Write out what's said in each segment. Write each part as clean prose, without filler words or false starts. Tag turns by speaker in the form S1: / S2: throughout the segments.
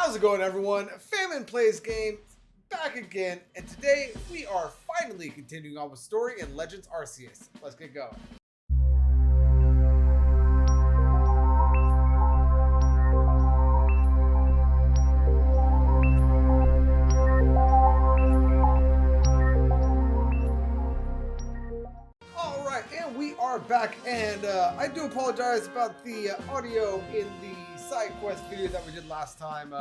S1: How's it going, everyone? Famine Plays Game back again, and today we are finally continuing on with story in Legends Arceus. Let's get going. Alright, and we are back, and I do apologize about the audio in the side quest video that we did last time.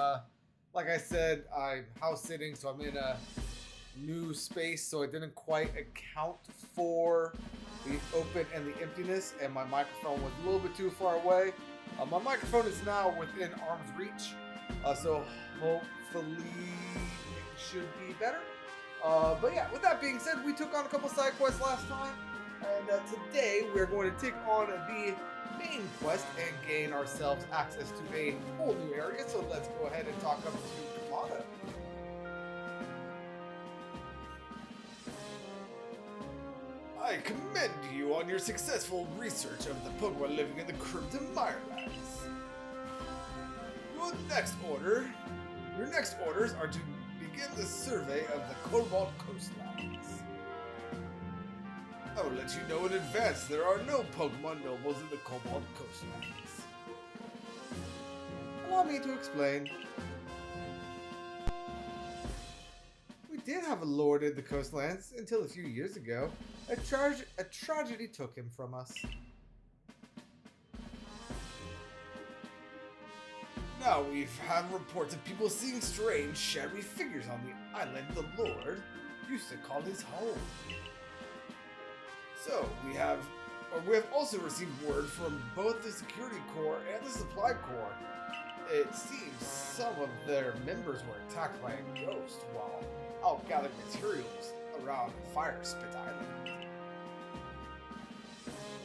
S1: Like I said, I'm house sitting, so I'm in a new space, so it didn't quite account for the open and the emptiness, and my microphone was a little bit too far away. My microphone is now within arm's reach, so hopefully it should be better. But yeah, with that being said, we took on a couple side quests last time, and today we're going to take on the main quest and gain ourselves access to a whole new area. So let's go ahead and talk up to Kamada. I commend you on your successful research of the Pokemon living in the Crimson Mirelands. Your next orders are to begin the survey of the Cobalt Coastlands. I will let you know in advance there are no Pokemon nobles in the Cobalt Coastlands. Allow me to explain. We did have a lord in the coastlands until a few years ago. A tragedy took him from us. Now we've had reports of people seeing strange, shadowy figures on the island the lord used to call his home. So, we have also received word from both the Security Corps and the Supply Corps. It seems some of their members were attacked by a ghost while out gathering materials around Fire Spit Island.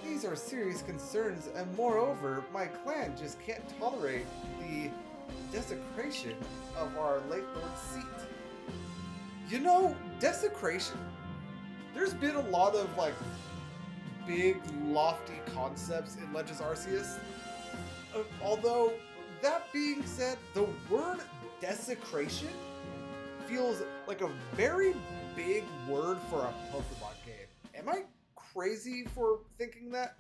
S1: These are serious concerns, and moreover, my clan just can't tolerate the desecration of our late lord's seat. You know, desecration. There's been a lot of, big, lofty concepts in Legends Arceus. Although, that being said, the word desecration feels like a very big word for a Pokemon game. Am I crazy for thinking that?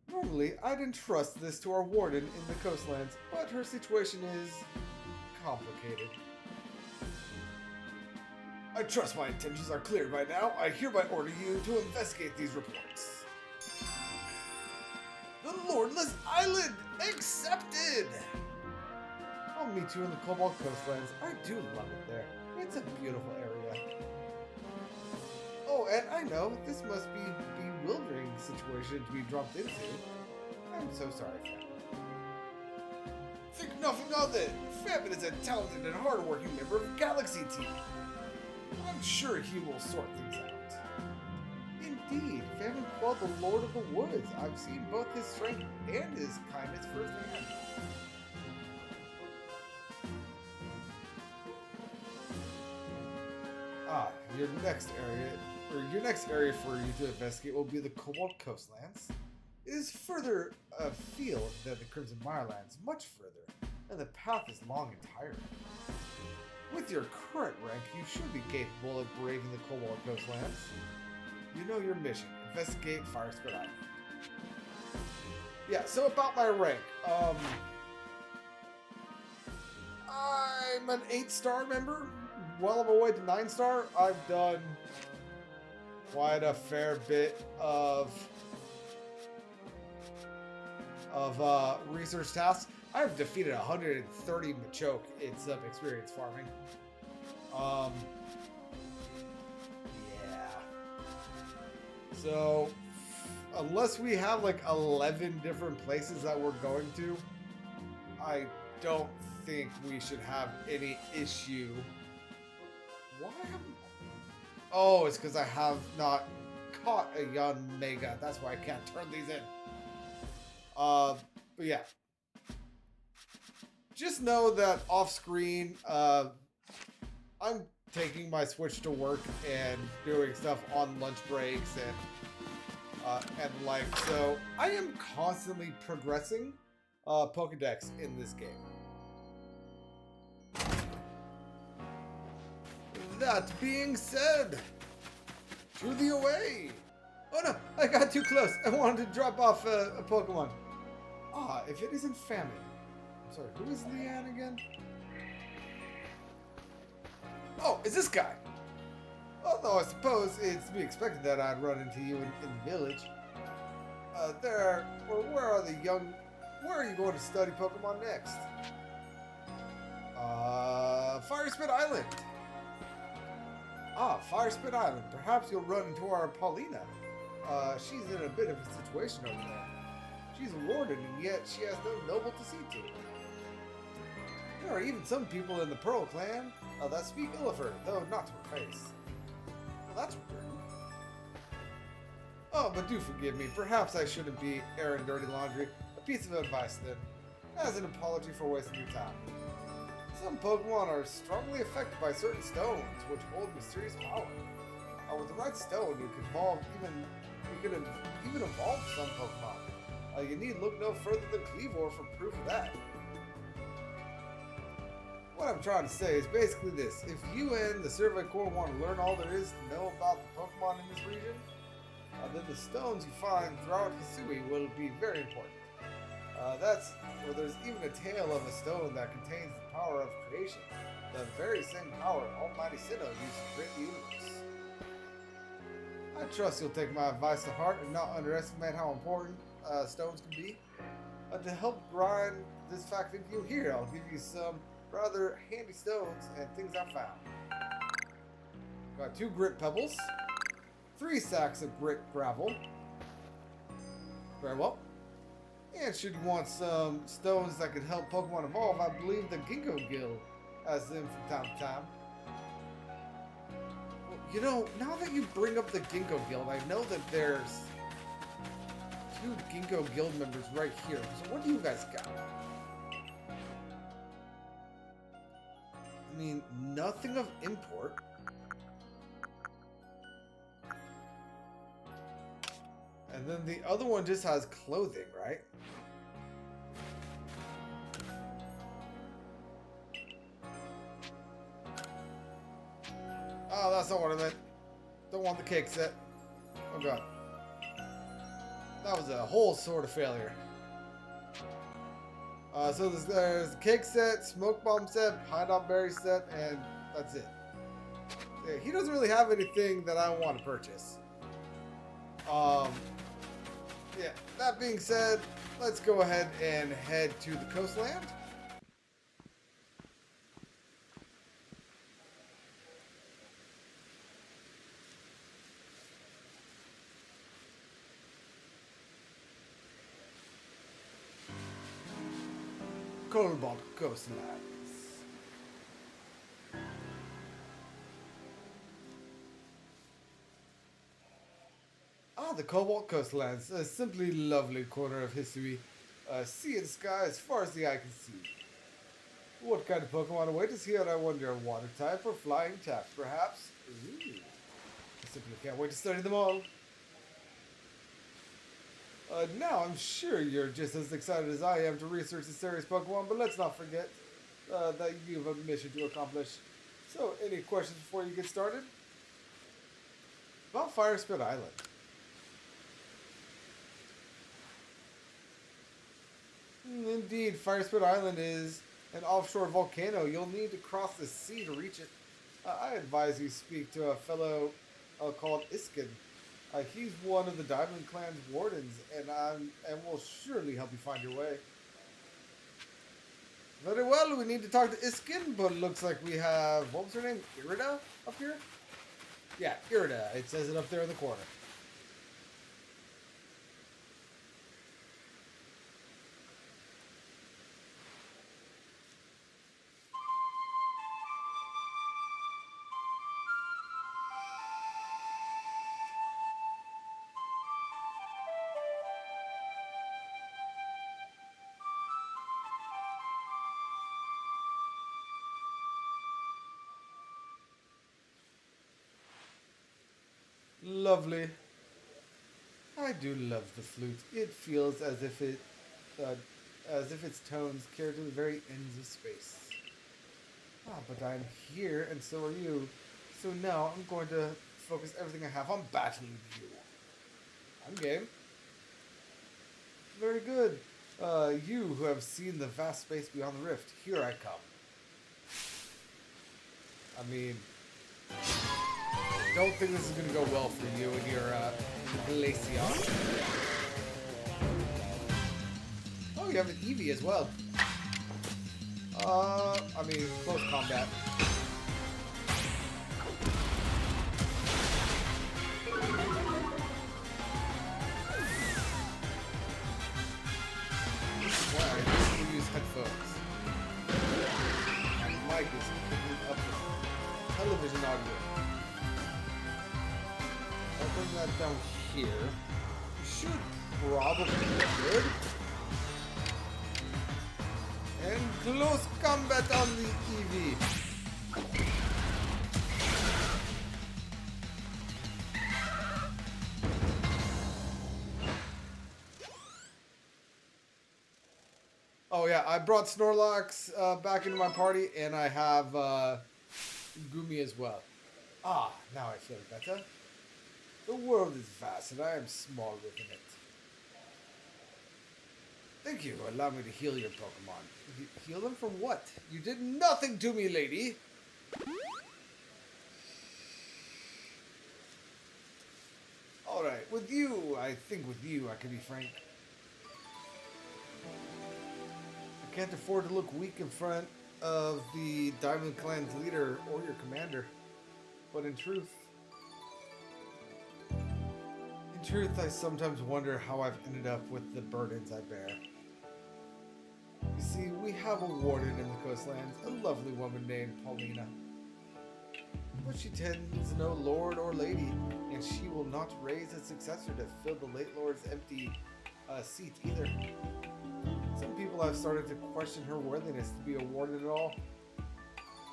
S1: Normally, I'd entrust this to our warden in the coastlands, but her situation is complicated. I trust my intentions are clear by now. I hereby order you to investigate these reports. The Lordless Island! Accepted! I'll meet you in the Cobalt Coastlands. I do love it there. It's a beautiful area. Oh, and I know this must be a bewildering situation to be dropped into. I'm so sorry, Famine. Think nothing of it. Famine is a talented and hardworking member of Galaxy Team. I'm sure he will sort things out. Indeed, Famine quelled the Lord of the Woods. I've seen both his strength and his kindness firsthand. Your next area for you to investigate will be the Cobalt Coastlands. It is further afield than the Crimson Mirelands, much further, and the path is long and tiring. With your current rank, you should be capable of braving the Cobalt Coastlands. You know your mission. Investigate Fire Spit Island. Yeah, so about my rank. I'm an 8-star member. Well on my way to 9-star. I've done quite a fair bit of research tasks. I've defeated 130 Machoke in some experience farming. Yeah. So, unless we have 11 different places that we're going to, I don't think we should have any issue. Why haven't... Oh, it's because I have not caught a young Mega. That's why I can't turn these in. But yeah. Just know that off screen, I'm taking my Switch to work and doing stuff on lunch breaks and so I am constantly progressing. Pokédex in this game. That being said, to the away! Oh no, I got too close. I wanted to drop off a Pokemon. Ah, if it isn't Famine. I'm sorry, who is Leanne again? Oh, it's this guy. Although I suppose it's to be expected that I'd run into you in the village. Where are the young... Where are you going to study Pokemon next? Fire Spit Island. Ah, Fire Spit Island. Perhaps you'll run into our Paulina. She's in a bit of a situation over there. She's a warden, and yet she has no noble to see to. There are even some people in the Pearl clan that speak ill of her, though not to her face. Well, that's weird. Oh, but do forgive me. Perhaps I shouldn't be airing dirty laundry. A piece of advice, then, as an apology for wasting your time. Some Pokemon are strongly affected by certain stones, which hold mysterious power. With the right stone, you could even evolve some Pokemon. You need look no further than Cleavor for proof of that. What I'm trying to say is basically this. If you and the Survey Corps want to learn all there is to know about the Pokemon in this region, then the stones you find throughout Hisui will be very important. There's even a tale of a stone that contains the power of creation, the very same power Almighty Sinnoh used to create the universe. I trust you'll take my advice to heart and not underestimate how important stones can be. To help grind this fact into you here, I'll give you some rather handy stones and things I found. Got 2 grit pebbles, 3 sacks of grit gravel. Very well. And should you want some stones that could help Pokemon evolve, I believe the Ginkgo Guild has them from time to time. Well, you know, now that you bring up the Ginkgo Guild, I know that there's 2 Ginkgo Guild members right here. So what do you guys got? I mean, nothing of import. And then the other one just has clothing, right? Oh, that's not what I meant. Don't want the cake set. Oh god. That was a whole sort of failure. So there's the cake set, smoke bomb set, pineapple berry set, and that's it. Yeah, he doesn't really have anything that I want to purchase. Yeah, that being said, let's go ahead and head to the coastland. Cobalt Coastlands. Ah, the Cobalt Coastlands, a simply lovely corner of Hisui. Sea and sky as far as the eye can see. What kind of Pokemon await us here, I wonder? Water type or flying type, perhaps? Ooh. I simply can't wait to study them all. Now, I'm sure you're just as excited as I am to research the series Pokemon, but let's not forget that you have a mission to accomplish. So, any questions before you get started? About Fire Spit Island. Indeed, Fire Spit Island is an offshore volcano. You'll need to cross the sea to reach it. I advise you speak to a fellow called Iskin. He's one of the Diamond Clan's wardens, and will surely help you find your way. Very well, we need to talk to Iskin, but it looks like we have, what was her name? Irida up here? Yeah, Irida. It says it up there in the corner. Lovely. I do love the flute. It feels as if it as if its tones carried to the very ends of space. Ah, but I'm here, and so are you. So now I'm going to focus everything I have on battling you. I'm game. Very good. You who have seen the vast space beyond the rift, here I come. I mean, don't think this is going to go well for you and your Glaceon. Oh, you have an Eevee as well. I mean, close combat. Why I need to use headphones. My mic is picking up television audio. I'll bring that down here. You should probably be good. And close combat on the Eevee. Oh yeah, I brought Snorlax back into my party, and I have Gumi as well. Ah, now I feel better. The world is vast, and I am small within it. Thank you. Allow me to heal your Pokemon. Heal them from what? You did nothing to me, lady. Alright, with you, I think with you, I can be frank. I can't afford to look weak in front of the Diamond Clan's leader or your commander. But in truth, I sometimes wonder how I've ended up with the burdens I bear. You see, we have a warden in the coastlands, a lovely woman named Paulina. But she tends no lord or lady, and she will not raise a successor to fill the late lord's empty seat either. Some people have started to question her worthiness to be a warden at all.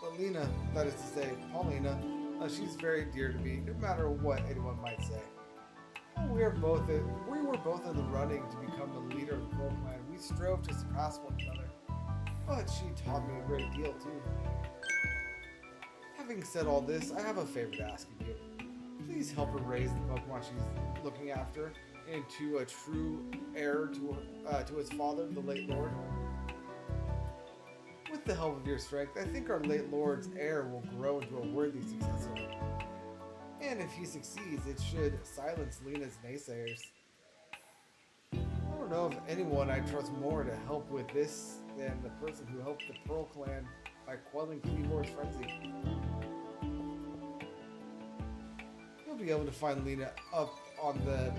S1: But Lena, that is to say, Paulina, she's very dear to me, no matter what anyone might say. We were both in the running to become the leader of the Pokemon. We strove to surpass one another, but she taught me a great deal too. Having said all this, I have a favor to ask of you. Please help her raise the Pokemon she's looking after into a true heir to his father, the late Lord. With the help of your strength, I think our late Lord's heir will grow into a worthy successor. And if he succeeds, it should silence Lena's naysayers. I don't know of anyone I trust more to help with this than the person who helped the Pearl Clan by quelling Kleavor's frenzy. You'll be able to find Lena up on the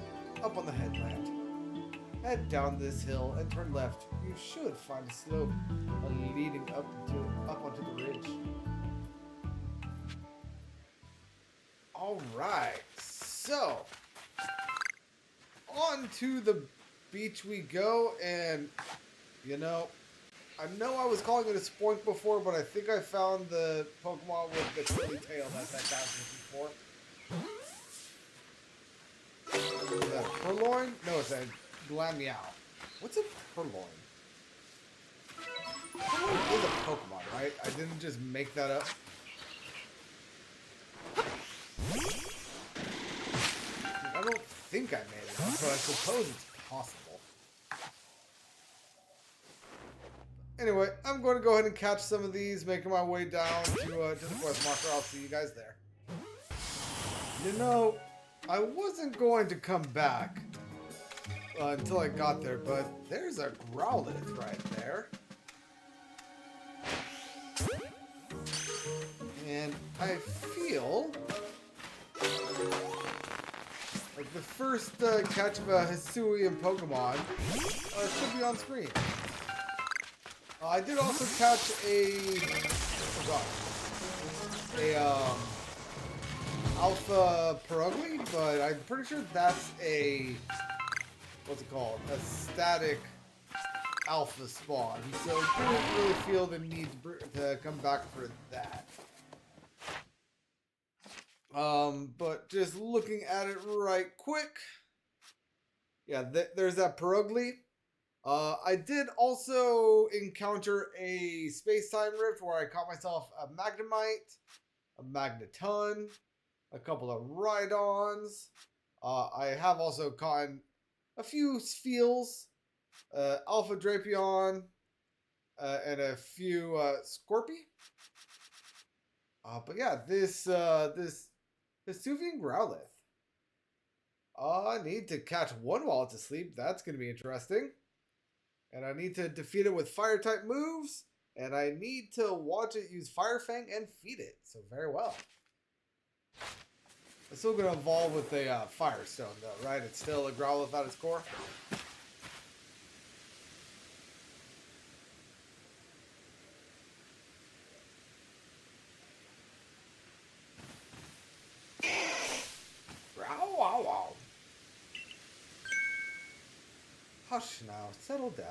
S1: headland. Head down this hill and turn left. You should find a slope leading up onto the ridge. Alright, so on to the beach we go, and you know I was calling it a spoink before, but I think I found the Pokemon with the curly tail that guy was looking for. Is that a Purloin? No, it's a Glameow. What's a Purloin? Purloin is a Pokemon, right? I didn't just make that up. I don't think I made it up, but I suppose it's possible. Anyway, I'm going to go ahead and catch some of these, making my way down to the quest marker. I'll see you guys there. You know, I wasn't going to come back until I got there, but there's a Growlithe right there. And I feel like the first catch of a Hisui in Pokemon should be on screen. I did also catch Alpha Perugly, but I'm pretty sure that's what's it called? A static Alpha spawn. So I didn't really feel the need to come back for that. But just looking at it right quick. Yeah, there's that Perugly. I did also encounter a space-time rift where I caught myself a Magnemite, a Magneton, a couple of Rhydons. I have also caught a few Spheals, Alpha Drapion, and a few Scorpy. But yeah, this Vesuvian Growlithe. I need to catch one while it's asleep. That's going to be interesting. And I need to defeat it with fire-type moves. And I need to watch it use Fire Fang and feed it. So very well. It's still going to evolve with a Firestone though, right? It's still a Growlithe at its core. Wow, wow. Hush now, settle down.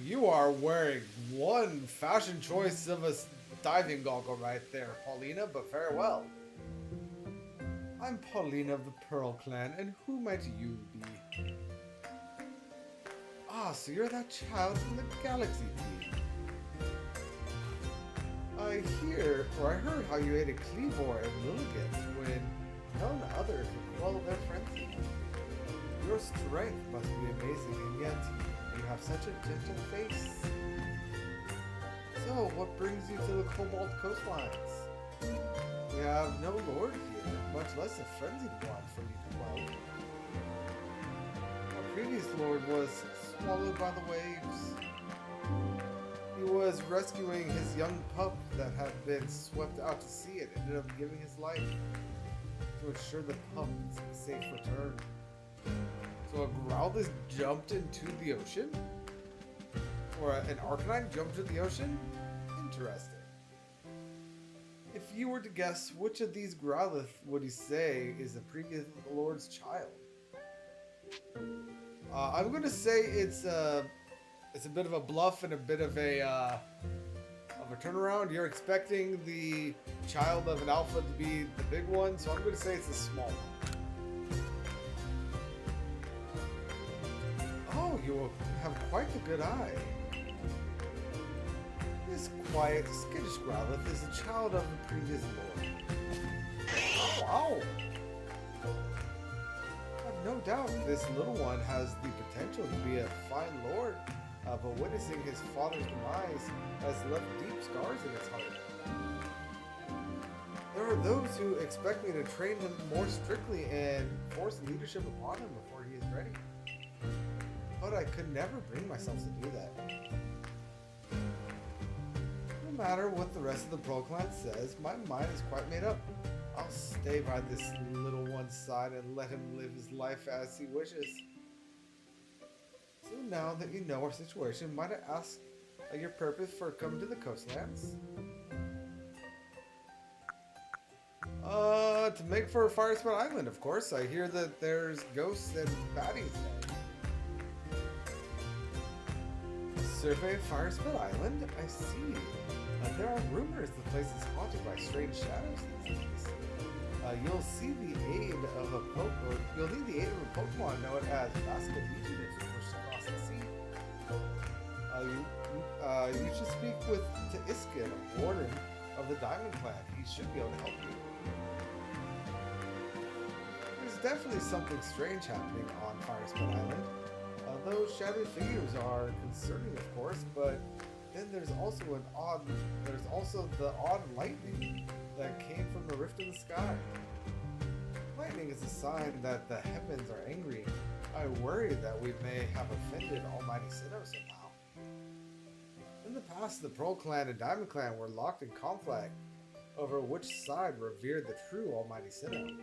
S1: You are wearing one fashion choice of a diving goggle right there, Paulina, but very well. I'm Paulina of the Pearl Clan, and who might you be? Ah, so you're that child from the Galaxy Team. I heard how you ate a Cleavor and Lilligant when none others would quell their frenzy. Your strength must be amazing, and yet you have such a gentle face. So, what brings you to the Cobalt coastlines? We have no lord here, much less a frenzied one for you to quell. Our previous lord was swallowed by the waves. He was rescuing his young pup that had been swept out to sea and ended up giving his life to ensure the pup's safe return. So a Growlithe jumped into the ocean? Or an Arcanine jumped into the ocean? Interesting. If you were to guess, which of these Growlithe would you say is the previous lord's child? I'm going to say it's a bit of a bluff and a bit of a turnaround. You're expecting the child of an alpha to be the big one, so I'm going to say it's a small one. Oh, you have quite a good eye. This quiet, skittish Growlithe is a child of the previous lord. Oh, wow! I've no doubt this little one has the potential to be a fine lord. But witnessing his father's demise has left deep scars in its heart. There are those who expect me to train him more strictly and force leadership upon him before he is ready. But I could never bring myself to do that. No matter what the rest of the Pearl Clan says, my mind is quite made up. I'll stay by this little one's side and let him live his life as he wishes. So now that you know our situation, might I ask your purpose for coming to the coastlands? To make for Firespot Island, of course. I hear that there's ghosts and baddies there. Survey of Firespot Island? I see. There are rumors the place is haunted by strange shadows these days. You'll need the aid of a Pokemon known as Vascadigian if you push across the sea. You should speak with Iskin, a warden of the Diamond Clan. He should be able to help you. There's definitely something strange happening on Firespot Island. Those shadowy figures are concerning, of course, but then there's also the odd lightning that came from the rift in the sky. Lightning is a sign that the heavens are angry. I worry that we may have offended Almighty Sinnoh somehow. In the past, the Pearl Clan and Diamond Clan were locked in conflict over which side revered the true Almighty Sinnoh.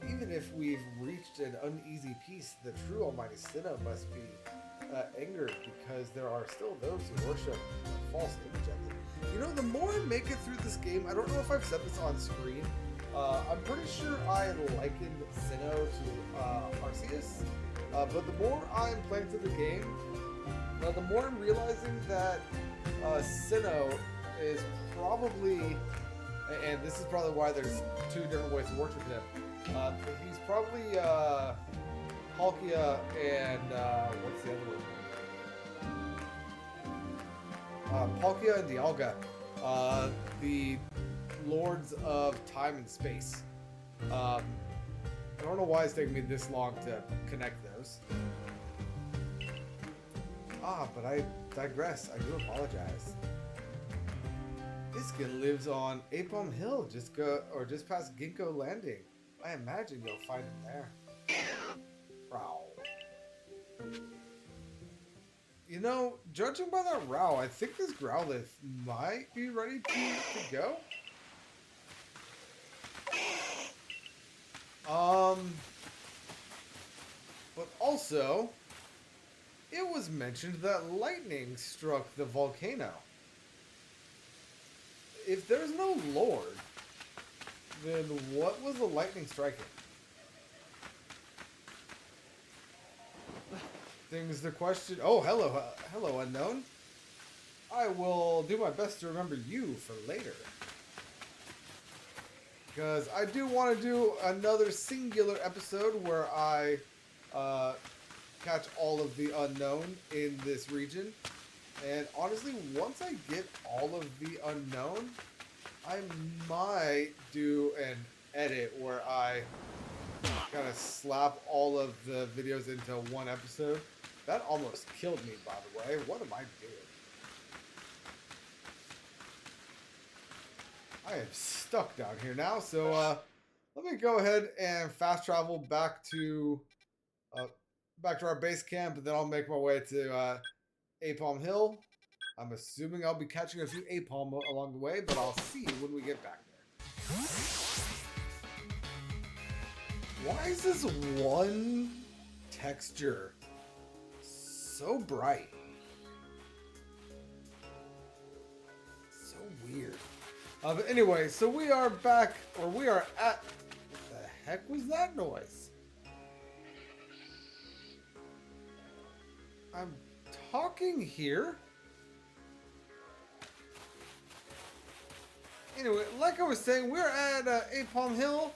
S1: Even if we've reached an uneasy peace, the true Almighty Sinnoh must be angered because there are still those who worship a false image of it. You know, the more I make it through this game, I don't know if I've said this on screen, I'm pretty sure I likened Sinnoh to Arceus, but the more I'm playing through the game, the more I'm realizing that Sinnoh is probably, and this is probably why there's two different ways to worship him, He's probably Palkia and what's the other one? Palkia and Dialga, the Lords of Time and Space. I don't know why it's taking me this long to connect those. But I digress. I do apologize. Iskin lives on Apom Hill, just past Ginkgo Landing. I imagine you'll find him there. Row. You know, judging by that row, I think this Growlithe might be ready to go. But also, it was mentioned that lightning struck the volcano. If there's no Lord, then what was the lightning striking? Things the question. Oh, hello, unknown. I will do my best to remember you for later. Because I do want to do another singular episode where I catch all of the unknown in this region. And honestly, once I get all of the unknown, I might do an edit where I kind of slap all of the videos into one episode. That almost killed me, by the way. What am I doing? I am stuck down here now, so let me go ahead and fast travel back to our base camp, and then I'll make my way to Apom Hill. I'm assuming I'll be catching a few Apom along the way, but I'll see when we get back there. Why is this one texture so bright? So weird. But anyway, so we are back, or we are at... What the heck was that noise? I'm talking here. Anyway, like I was saying, we're at Apom Hill.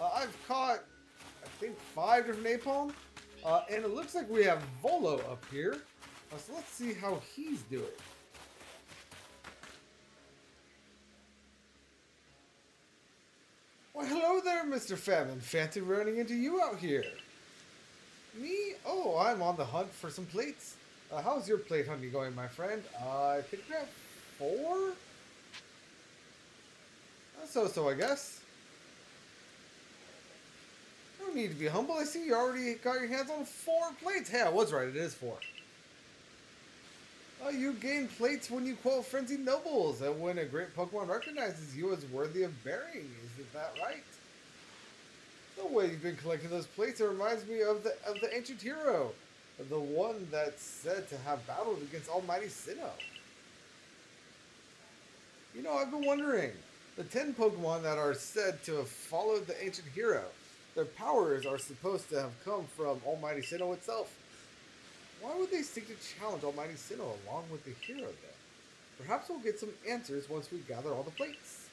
S1: I've caught, I think, 5 different Apom. And it looks like we have Volo up here. So let's see how he's doing. Well, hello there, Mr. Famine. Fancy running into you out here. Me? Oh, I'm on the hunt for some plates. How's your plate hunting going, my friend? I think we have 4? So, I guess. No need to be humble. I see you already got your hands on 4 plates. Hey, I was right. It is 4. You gain plates when you quote Frenzied Nobles, and when a great Pokemon recognizes you as worthy of bearing. Isn't that right? The way you've been collecting those plates, it reminds me of the ancient hero. The one that's said to have battled against Almighty Sinnoh. You know, I've been wondering. The 10 Pokemon that are said to have followed the ancient hero, their powers are supposed to have come from Almighty Sinnoh itself. Why would they seek to challenge Almighty Sinnoh along with the hero then? Perhaps we'll get some answers once we gather all the plates.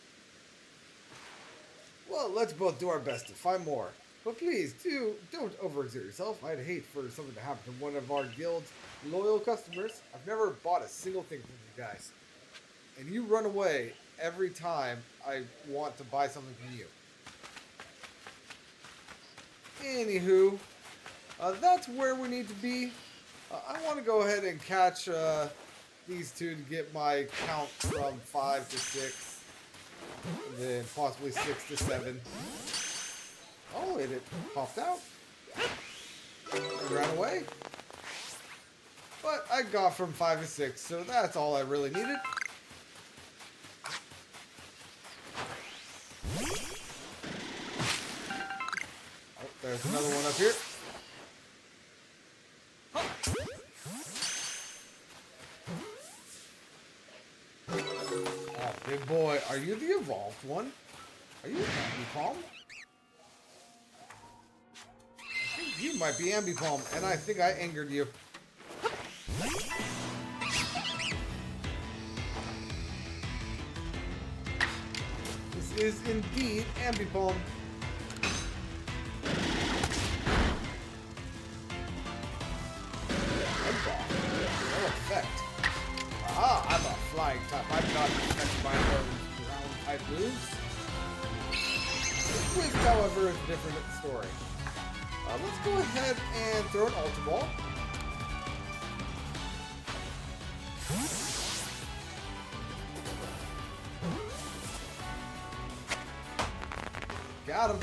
S1: Well, let's both do our best to find more. But please, don't overexert yourself. I'd hate for something to happen to one of our guild's loyal customers. I've never bought a single thing from you guys. And you run away every time I want to buy something from you. Anywho, that's where we need to be. I want to go ahead and catch these 2 to get my count from 5 to 6. And then possibly 6 to 7. Oh, it popped out. It ran away. But I got from 5 to 6, so that's all I really needed. Oh, there's another one up here. Oh, big boy, are you the evolved one? Are you Ambipom? I think you might be Ambipom, and I think I angered you. This is indeed Ambipom. effect. Ah, I'm a flying type. I'm not affected by those ground type moves. Swift, however, is different at the story. Let's go ahead and throw an Ultra Ball. Got him.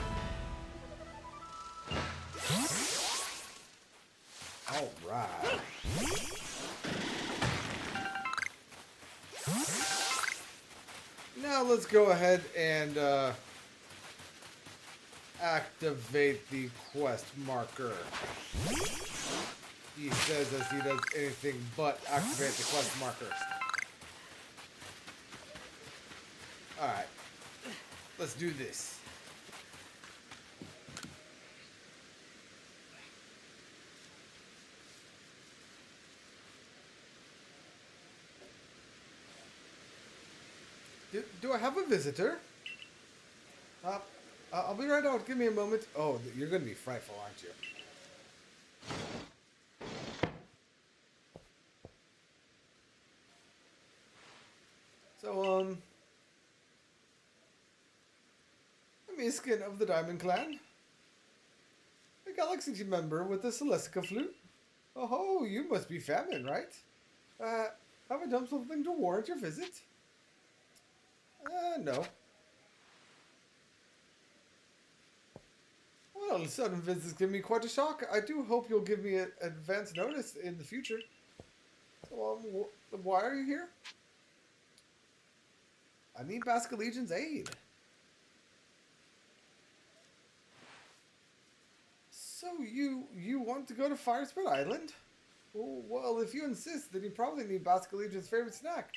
S1: All right. Now let's go ahead and activate the quest marker. He says as he does anything but activate the quest marker. Alright. Let's do this. Do I have a visitor? I'll be right out. Give me a moment. Oh, you're going to be frightful, aren't you? So, I'm Iskin of the Diamond Clan. A Galaxy Team member with the Celestica Flute. Oh, you must be famine, right? Have I done something to warrant your visit? No. Well, sudden visits give me quite a shock. I do hope you'll give me advance notice in the future. So, why are you here? I need Basque Legion's aid. So, you want to go to Firespit Island? Oh, well, if you insist, then you probably need Basque Legion's favorite snack.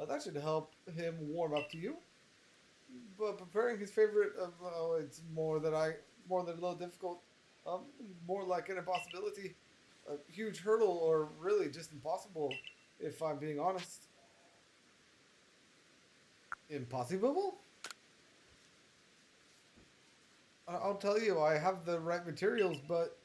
S1: That should help him warm up to you. But preparing his favorite, it's more than a little difficult. More like an impossibility. A huge hurdle, or really just impossible, if I'm being honest. Impossible? I'll tell you, I have the right materials, but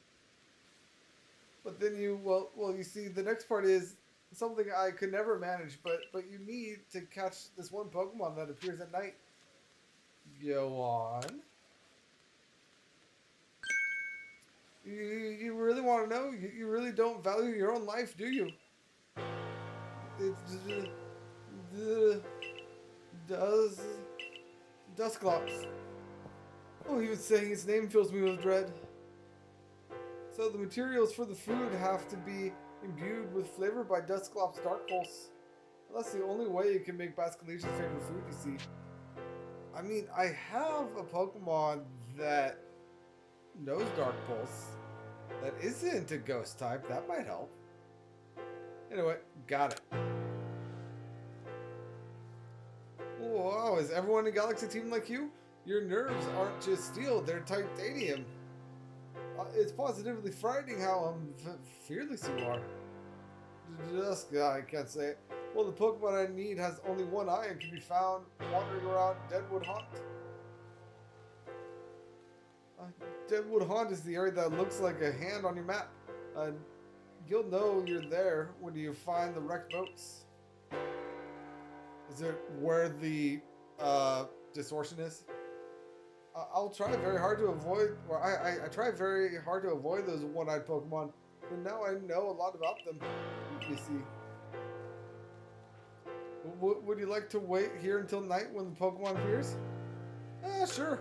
S1: then you see, the next part is something I could never manage, but you need to catch this one Pokemon that appears at night. Go on. You really want to know? You really don't value your own life, do you? It's Dusclops. Oh, even saying his name fills me with dread. So the materials for the food have to be imbued with flavor by Dusclops' Dark Pulse. That's the only way you can make Basque Legion's favorite food, you see. I mean, I have a Pokemon that knows Dark Pulse that isn't a ghost type. That might help. Anyway, got it. Wow, is everyone in Galaxy Team like you? Your nerves aren't just steel, they're titanium. It's positively frightening how fearless you are. I can't say it. Well, the Pokemon I need has only one eye and can be found wandering around Deadwood Haunt. Deadwood Haunt is the area that looks like a hand on your map. You'll know you're there when you find the wrecked boats. Is it where the distortion is? I'll try very hard to avoid, or I try very hard to avoid those one-eyed Pokemon, but now I know a lot about them, you see. Would you like to wait here until night when the Pokemon appears? Sure.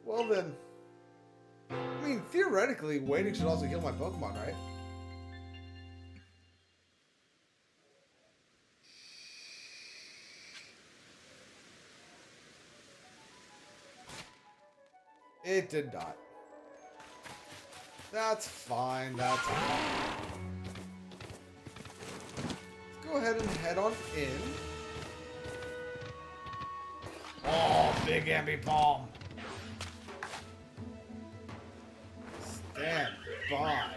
S1: Well then. I mean, theoretically, waiting should also heal my Pokemon, right? It did not. That's fine, that's fine. Let's go ahead and head on in. Oh, big Ambipom. Stand by.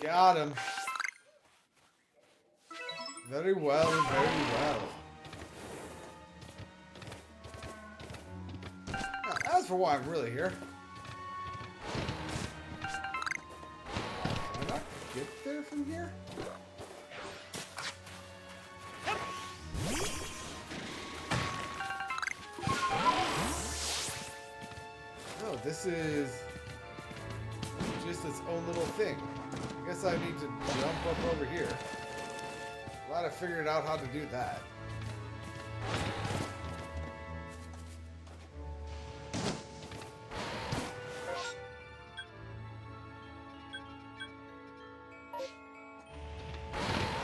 S1: Got him. Very well, very well. Now, as for why I'm really here. Can I not get there from here? No, this is just its own little thing. I guess I need to jump up over here. Glad I figured out how to do that.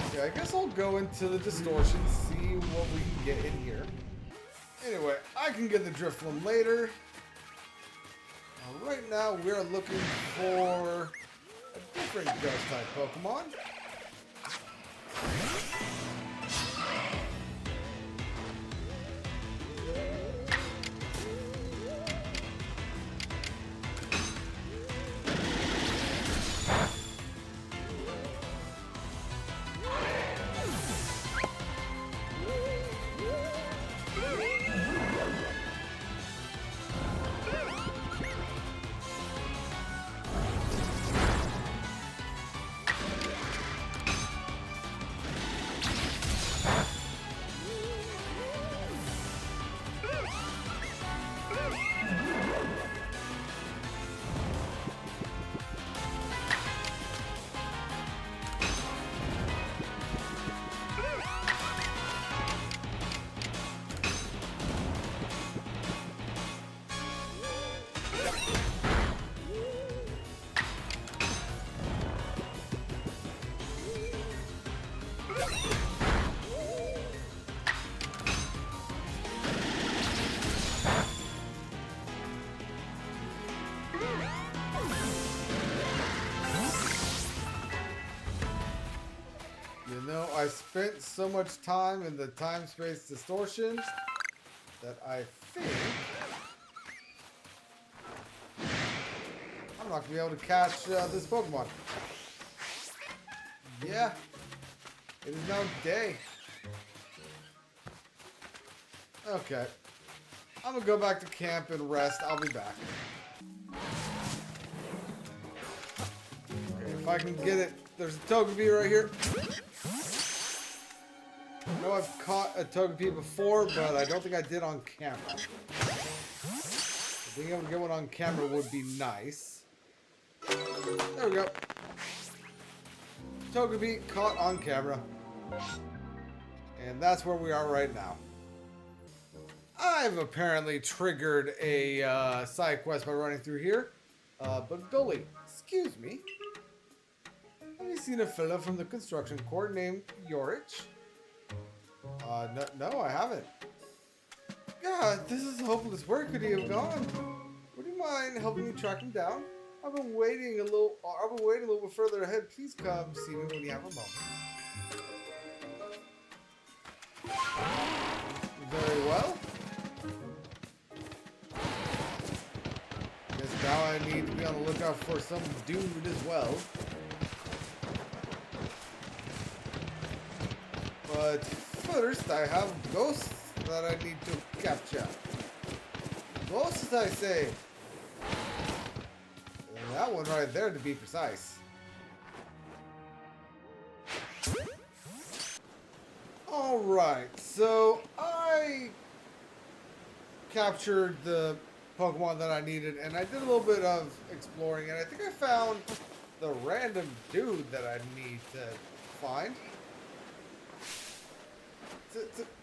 S1: Okay, I guess I'll go into the distortion, see what we can get in here. Anyway, I can get the drift one later. Right now, we're looking for a different ghost-type Pokemon. I spent so much time in the time-space distortion that I think I'm not going to be able to catch this Pokemon. Yeah, it is now day. Okay, I'm going to go back to camp and rest. I'll be back. Okay, if I can get it. There's a Togepi right here. I know I've caught a Togepi before, but I don't think I did on camera. Being able to get one on camera would be nice. There we go. Togepi caught on camera. And that's where we are right now. I've apparently triggered a side quest by running through here. But Gully, excuse me. Have you seen a fellow from the construction court named Yorich? No, I haven't. God, this is hopeless. Where could he have gone? Would you mind helping me track him down? I've been waiting a little bit further ahead. Please come see me when you have a moment. Very well. Guess now I need to be on the lookout for some dude as well. But first, I have ghosts that I need to capture. Ghosts, I say. And that one right there, to be precise. Alright, so I captured the Pokemon that I needed, and I did a little bit of exploring, and I think I found the random dude that I need to find.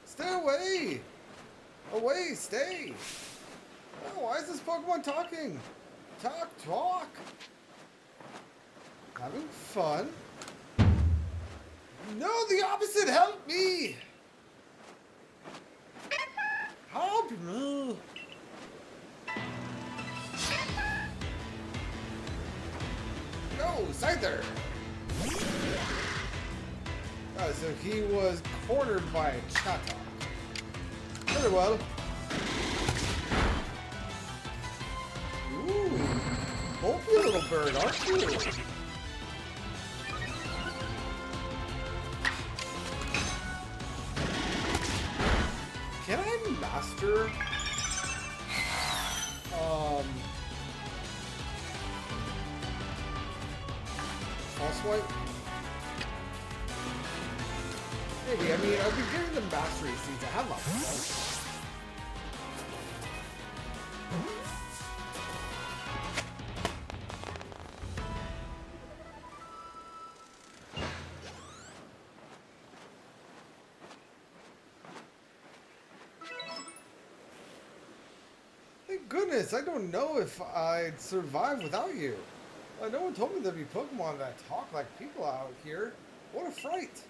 S1: Stay away! Away, stay! Oh, why is this Pokemon talking? Talk! Having fun? No, the opposite! Help me! Help me! No, Scyther! So he was cornered by a Chatot. Very well. Ooh, bulky little bird, aren't you? sure. False swipe? Maybe. I mean, I've been getting the mastery seeds. I have lots of them. Thank goodness, I don't know if I'd survive without you. No one told me there'd be Pokemon that talk like people out here. What a fright.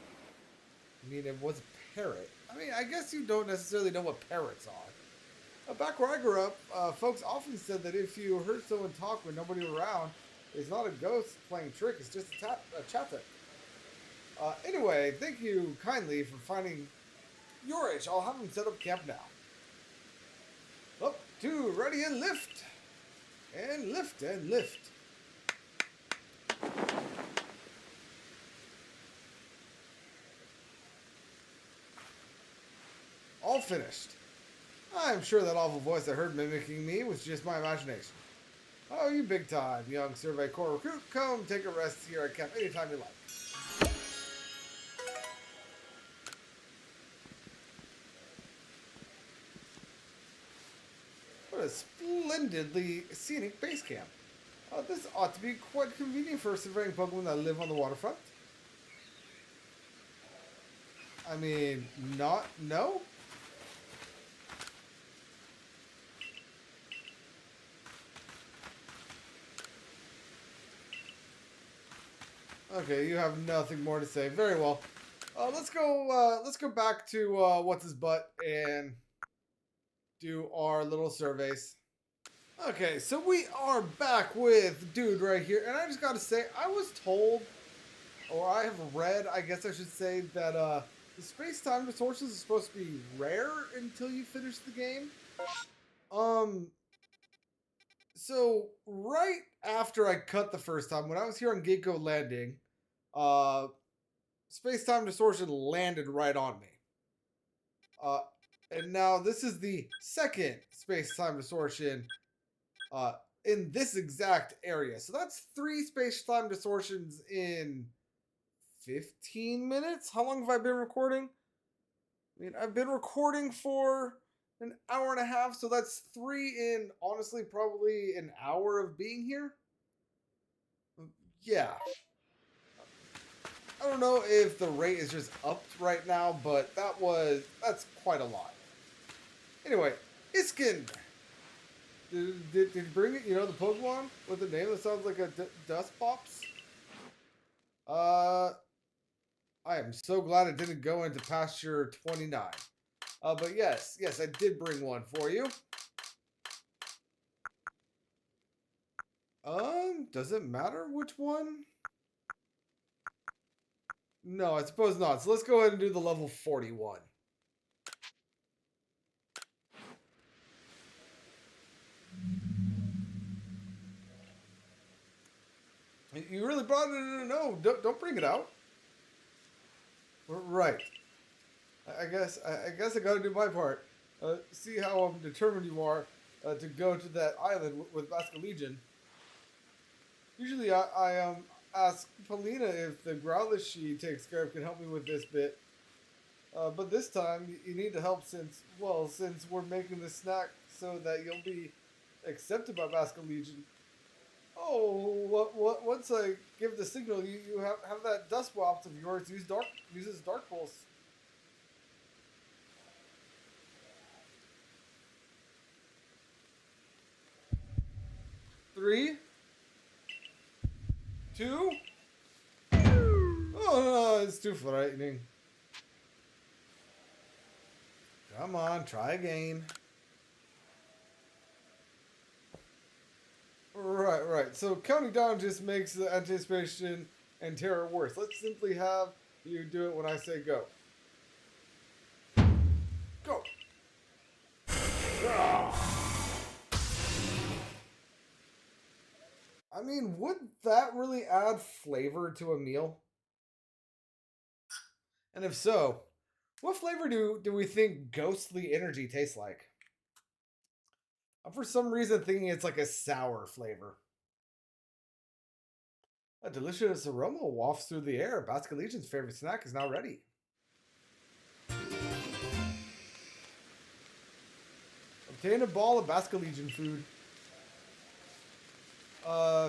S1: I mean, it was a parrot. I mean, I guess you don't necessarily know what parrots are. Back where I grew up, folks often said that if you heard someone talk when nobody was around, it's not a ghost playing trick, it's just a chatter. Anyway, thank you kindly for finding your age. I'll have them set up camp now. Up, two, ready, and lift. And lift, and lift. All finished. I'm sure that awful voice I heard mimicking me was just my imagination. Oh, you big time, young Survey Corps recruit. Come take a rest here at camp anytime you like. What a splendidly scenic base camp. This ought to be quite convenient for surveying Pokemon that live on the waterfront. I mean, no? Okay, you have nothing more to say. Very well. Let's go back to what's his butt and do our little surveys. Okay, so we are back with dude right here, and I just gotta say, I was told, or I have read, I guess I should say, that the space-time resources are supposed to be rare until you finish the game. So right after I cut the first time, when I was here on Geico Landing, space-time distortion landed right on me. And now this is the second space-time distortion in this exact area. So that's 3 space-time distortions in 15 minutes? How long have I been recording? I mean, I've been recording for an hour and a half, so that's 3 in, honestly, probably an hour of being here. Yeah. I don't know if the rate is just upped right now, but that's quite a lot. Anyway, Iskin. Did you bring it? You know, the Pokemon with the name that sounds like a Dust Pops? I am so glad it didn't go into pasture 29. But yes, I did bring one for you. Does it matter which one? No, I suppose not. So let's go ahead and do the level 41. You really brought it in? No, don't bring it out. Right. I guess I gotta do my part. See how determined you are to go to that island with Basque Legion. Usually I ask Paulina if the Growlithe she takes care of can help me with this bit. But this time you need to help since we're making the snack so that you'll be accepted by Basque Legion. Oh, once I give the signal, you have that dust waft of yours uses Dark Pulse. Three, two. Oh no, it's too frightening. Come on, try again. Right. So counting down just makes the anticipation and terror worse. Let's simply have you do it when I say go. Go! I mean, would that really add flavor to a meal? And if so, what flavor do we think ghostly energy tastes like? I'm for some reason thinking it's like a sour flavor. A delicious aroma wafts through the air. Basket Legion's favorite snack is now ready. Obtain a ball of Basket Legion food.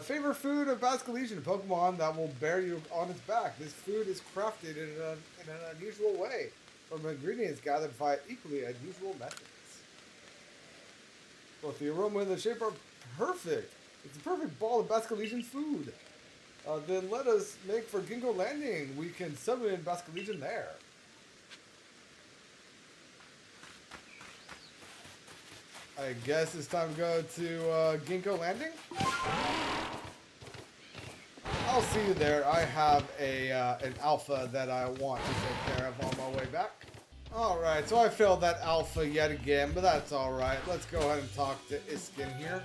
S1: Favorite food of Basket Legion, a Pokemon that will bear you on its back. This food is crafted in an unusual way from ingredients gathered by equally unusual methods. Both the aroma and the shape are perfect. It's a perfect ball of Basket Legion food. Then let us make for Ginkgo Landing. We can summon Basket Legion there. I guess it's time to go to Ginkgo Landing. I'll see you there. I have an alpha that I want to take care of on my way back. Alright, so I failed that alpha yet again, but that's alright. Let's go ahead and talk to Iskin here.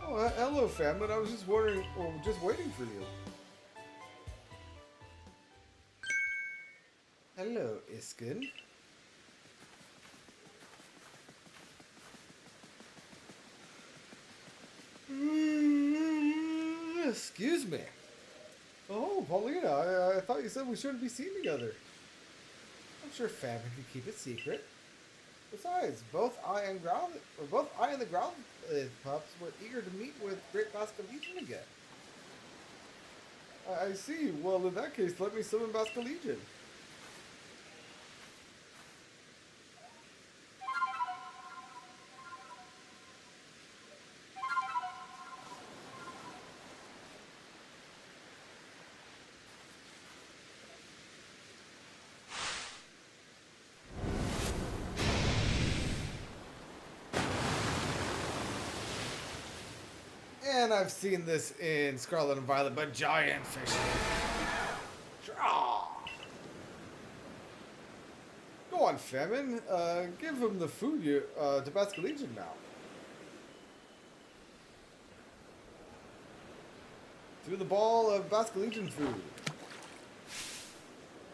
S1: Oh, hello, fam, but I was just wondering, or just waiting for you. Hello, Iskin. Excuse me. Oh, Paulina, I thought you said we shouldn't be seen together. I'm sure family can keep it secret. Besides, both I and the Ground pups were eager to meet with Great Basket Legion again. I see. Well, in that case, let me summon Basket Legion. And I've seen this in Scarlet and Violet, but giant fish. Go on, Famine. Give him the food to Basket Legion now. Through the ball of Basket Legion food.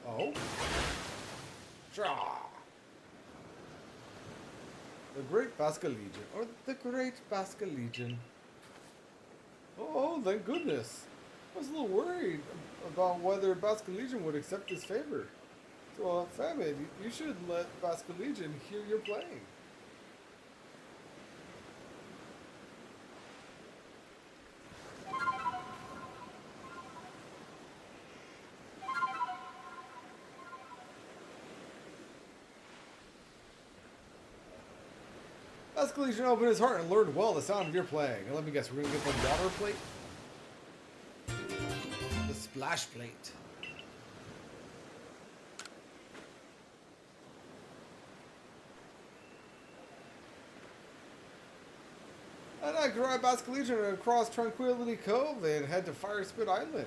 S1: Oh. The Great Basket Legion, or the Great Basket Legion. Oh, thank goodness. I was a little worried about whether Basket Legion would accept this favor. So, Famine, you should let Basket Legion hear you're playing. Basket Legion opened his heart and learned well the sound of your playing. And let me guess, we're going to get the water plate? The splash plate. And I can ride Basket Legion across Tranquility Cove and head to Fire Spit Island.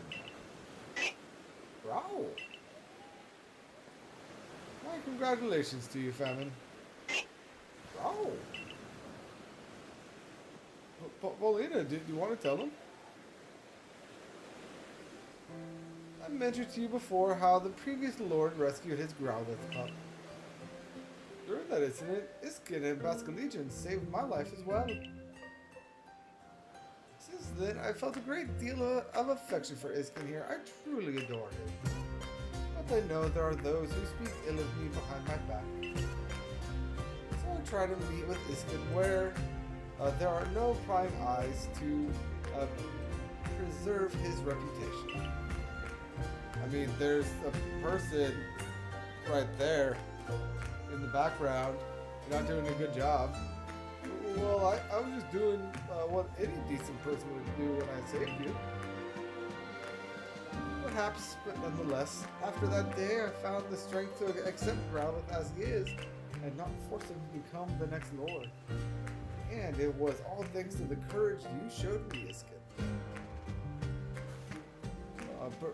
S1: Wow. My congratulations to you, Famine. Wow. Paulina, do you want to tell them? I mentioned to you before how the previous Lord rescued his Growlithe pup. During that incident, Iskin and Basket Legion saved my life as well. Since then, I felt a great deal of affection for Iskin here. I truly adore him. But I know there are those who speak ill of me behind my back. So I try to meet with Iskin where there are no prying eyes to preserve his reputation. I mean, there's a person right there in the background not doing a good job. Well, I was just doing what any decent person would do when I saved you. Perhaps, but nonetheless, after that day I found the strength to accept Growlithe as he is and not force him to become the next Lord. And it was all thanks to the courage you showed me, Iskin.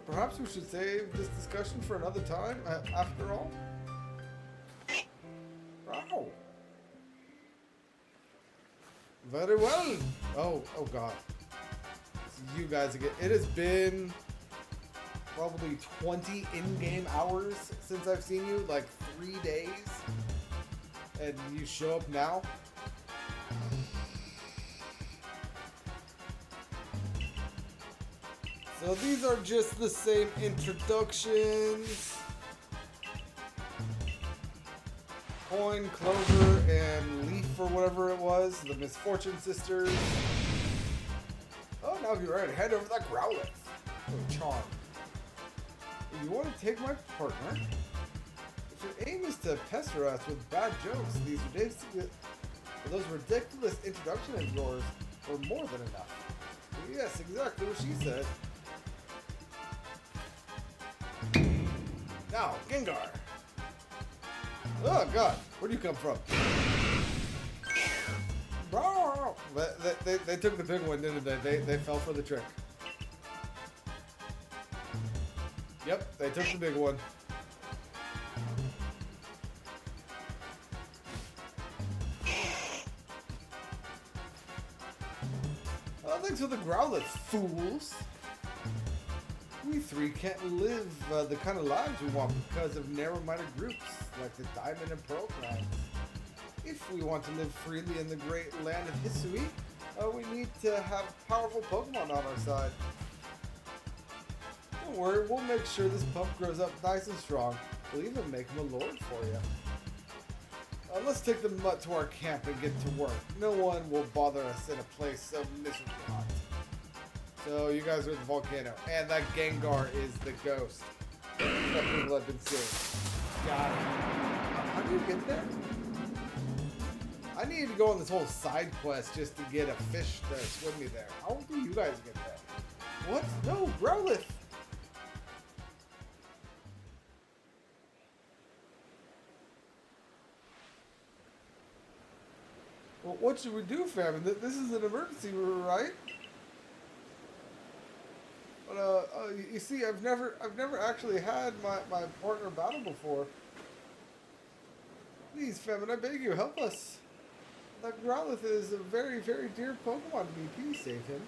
S1: Perhaps we should save this discussion for another time, after all? Wow. Very well. Oh God. It's you guys again. It has been probably 20 in-game hours since I've seen you, like 3 days. And you show up now? So these are just the same introductions. Coin, Clover, and Leaf, or whatever it was. The Misfortune Sisters. Oh, now if you're ready, head over that Growlithe. Oh, Charm. You want to take my partner? If your aim is to pester us with bad jokes, those ridiculous introductions of yours were more than enough. Yes, exactly what she said. Now, Gengar. Oh God, where do you come from? They took the big one, didn't they? They fell for the trick. Yep, they took the big one. Thanks for the Growlithe, fools. We three can't live the kind of lives we want because of narrow-minded groups like the Diamond and Pearl clans. If we want to live freely in the great land of Hisui, we need to have powerful Pokemon on our side. Don't worry, we'll make sure this pup grows up nice and strong. We'll even make him a lord for you. Let's take the mutt to our camp and get to work. No one will bother us in a place so miserably hot. So you guys are at the volcano, and that Gengar is the ghost that people have been seeing. Got it. How do you get there? I need to go on this whole side quest just to get a fish to swim me there. How do you guys get there? What? No, Growlithe! Well, what should we do, fam? This is an emergency, right? But you see, I've never actually had my partner battle before. Please, fam, I beg you, help us. That Growlithe is a very, very dear Pokemon to me. Please save him.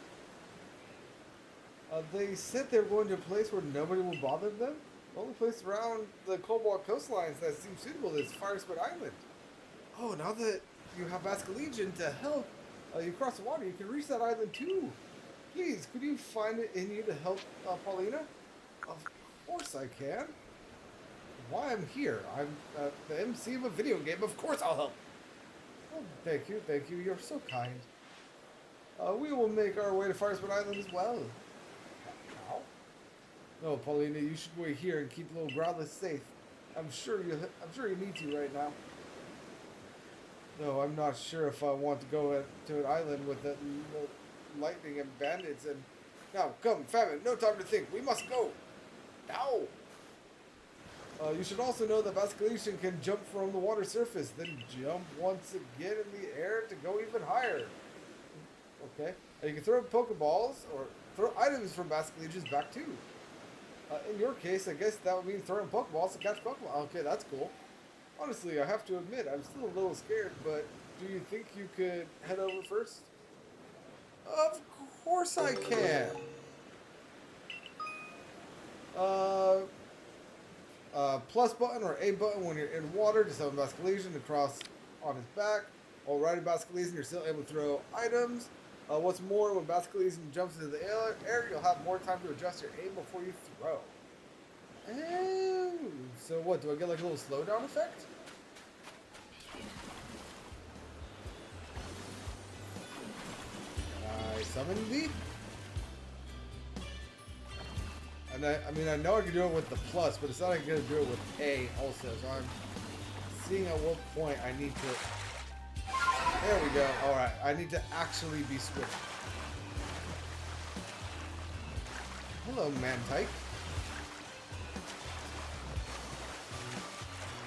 S1: They said they were going to a place where nobody will bother them. The only place around the Cobalt coastlines that seems suitable is Firespit Island. Oh, now that you have Basculegion to help you cross the water, you can reach that island too. Please, could you find it in you to help Paulina? Of course I can. Why I'm here? I'm the MC of a video game. Of course I'll help. Oh, thank you. You're so kind. We will make our way to Firespit Island as well. How? No, Paulina, you should wait here and keep little Growlithe safe. I'm sure you need to right now. No, I'm not sure if I want to go to an island with that lightning and bandits and... Now, come, famine, no time to think. We must go. Now! You should also know that Basculegion can jump from the water surface, then jump once again in the air to go even higher. Okay. And you can throw Pokeballs or throw items from Basculegion's back too. In your case, I guess that would mean throwing Pokeballs to catch Pokemon. Okay, that's cool. Honestly, I have to admit, I'm still a little scared, but do you think you could head over first? Of course I can. Plus button or A button when you're in water to summon Basculegion to cross on his back. While riding Basculegion, you're still able to throw items. What's more, when Basculegion jumps into the air, you'll have more time to adjust your aim before you throw. Oh, so what, do I get like a little slowdown effect? I summon thee? And I know I can do it with the plus, but it's not like I'm going to do it with A also, so I'm seeing at what point I need to... There we go. Alright, I need to actually be swift. Hello, Mantike.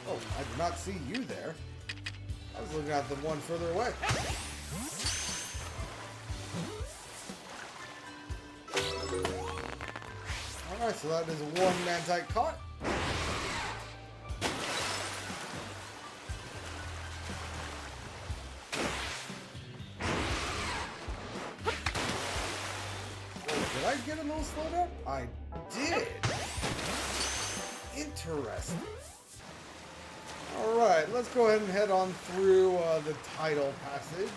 S1: Oh, I did not see you there. I was looking at the one further away. Alright, so that is one Mantike caught. Did I get a little slowdown? I did. Interesting. Alright, let's go ahead and head on through the title passage.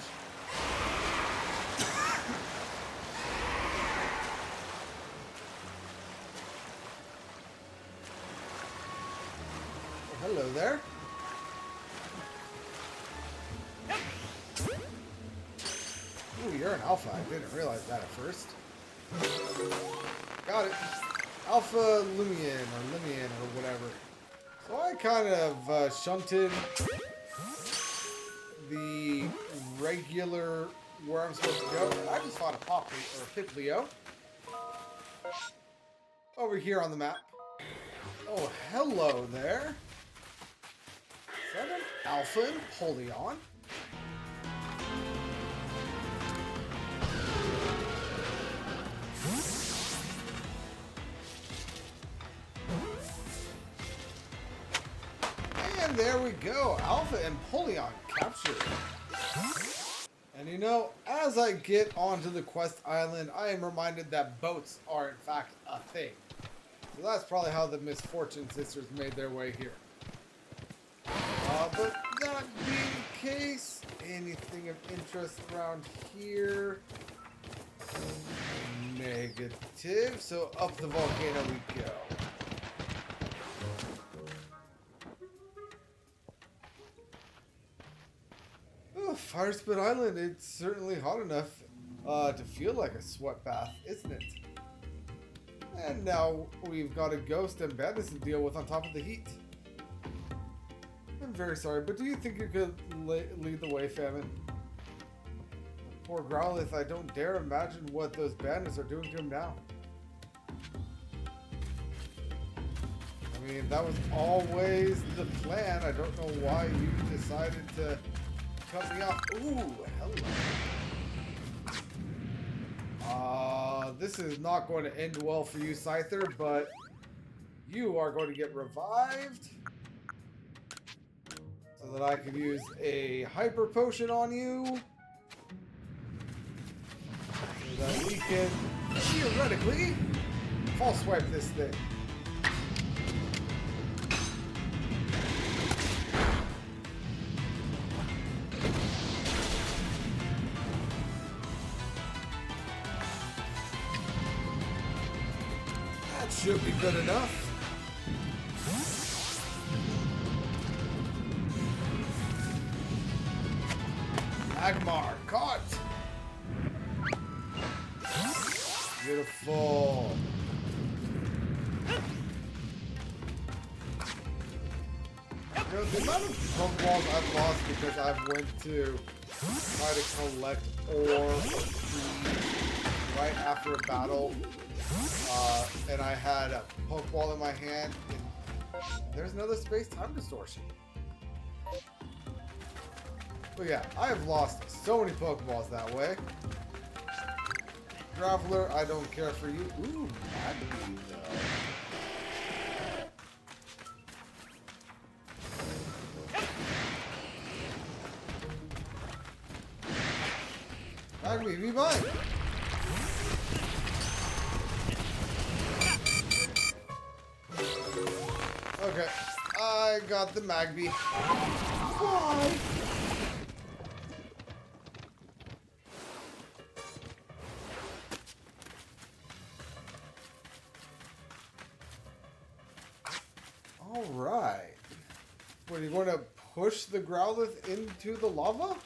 S1: Oh, hello there. Ooh, you're an alpha. I didn't realize that at first. Got it. Alpha Lumion or whatever. So I kind of shunted the regular where I'm supposed to go. And I just fought a Piplio over here on the map. Oh, hello there. Is that an Alpha Empoleon? And there we go, Alpha Empoleon captured. And you know, as I get onto the quest island, I am reminded that boats are in fact a thing. So that's probably how the Misfortune Sisters made their way here. But that being the case, anything of interest around here? Negative. So up the volcano we go. Oh, Firespit Island, it's certainly hot enough to feel like a sweat bath, isn't it? And now we've got a ghost and bandits to deal with on top of the heat. I'm very sorry, but do you think you could lead the way, Famine? Poor Growlithe, I don't dare imagine what those bandits are doing to him now. I mean, that was always the plan. I don't know why you decided to cut me off. Ooh, hello. This is not going to end well for you, Scyther, but you are going to get revived so that I can use a hyper potion on you so that we can theoretically false swipe this thing. Should be good enough. Magmar caught. Beautiful. You know, the amount of Pokeballs I've lost because I've went to try to collect ore or seeds right after a battle. And I had a Pokeball in my hand, and there's another space-time distortion. But yeah, I have lost so many Pokeballs that way. Graveler, I don't care for you. Ooh, Magby, though. Magby, be mine! Okay, I got the Magby. Why? All right. What, are you going to push the Growlithe into the lava?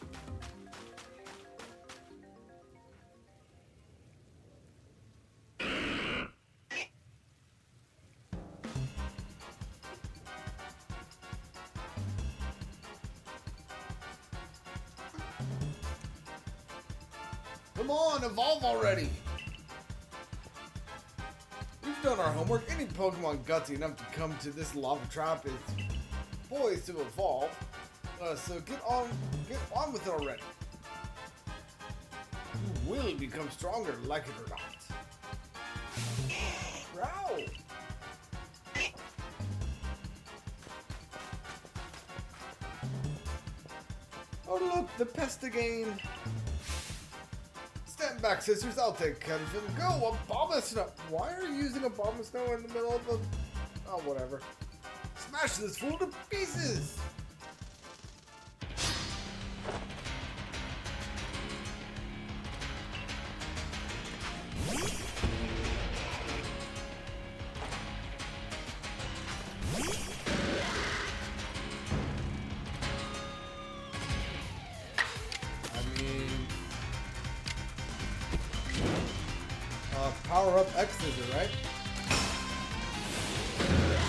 S1: Come on, evolve already! We've done our homework. Any Pokemon gutsy enough to come to this lava trap is poised to evolve. So get on with it already. You will become stronger, like it or not. Growl! Oh look, the Pestigame! Stand back, sisters. I'll take care of him. Go, Abomasnow. Why are you using Abomasnow in the middle of the... Oh, whatever. Smash this fool to pieces. power up X Scissor, right?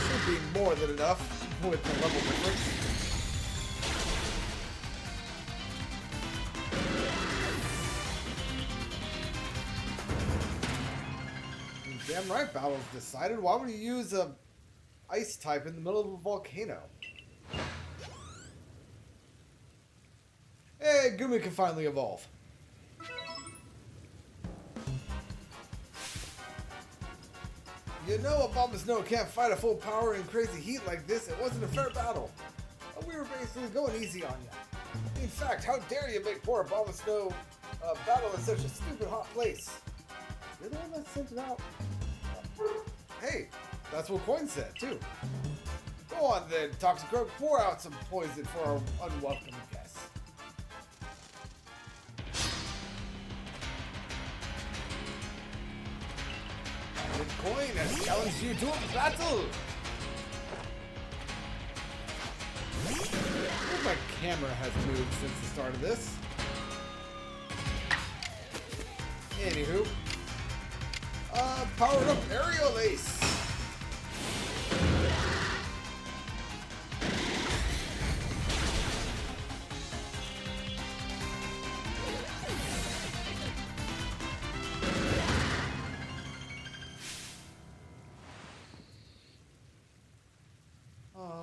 S1: Should be more than enough with the level difference. Damn right, Battle's decided. Why would you use a ice type in the middle of a volcano? Hey, Gumi can finally evolve. You know, Sinnoh can't fight a full power in crazy heat like this. It wasn't a fair battle. We were basically going easy on you. In fact, how dare you make poor Sinnoh battle in such a stupid hot place? You're the one that sent it out. Hey, that's what Coin said, too. Go on then, Toxicroak, pour out some poison for our unwelcome guests. And Coin has challenged you to a battle! My camera has moved since the start of this. Anywho. Powered up Aerial Ace.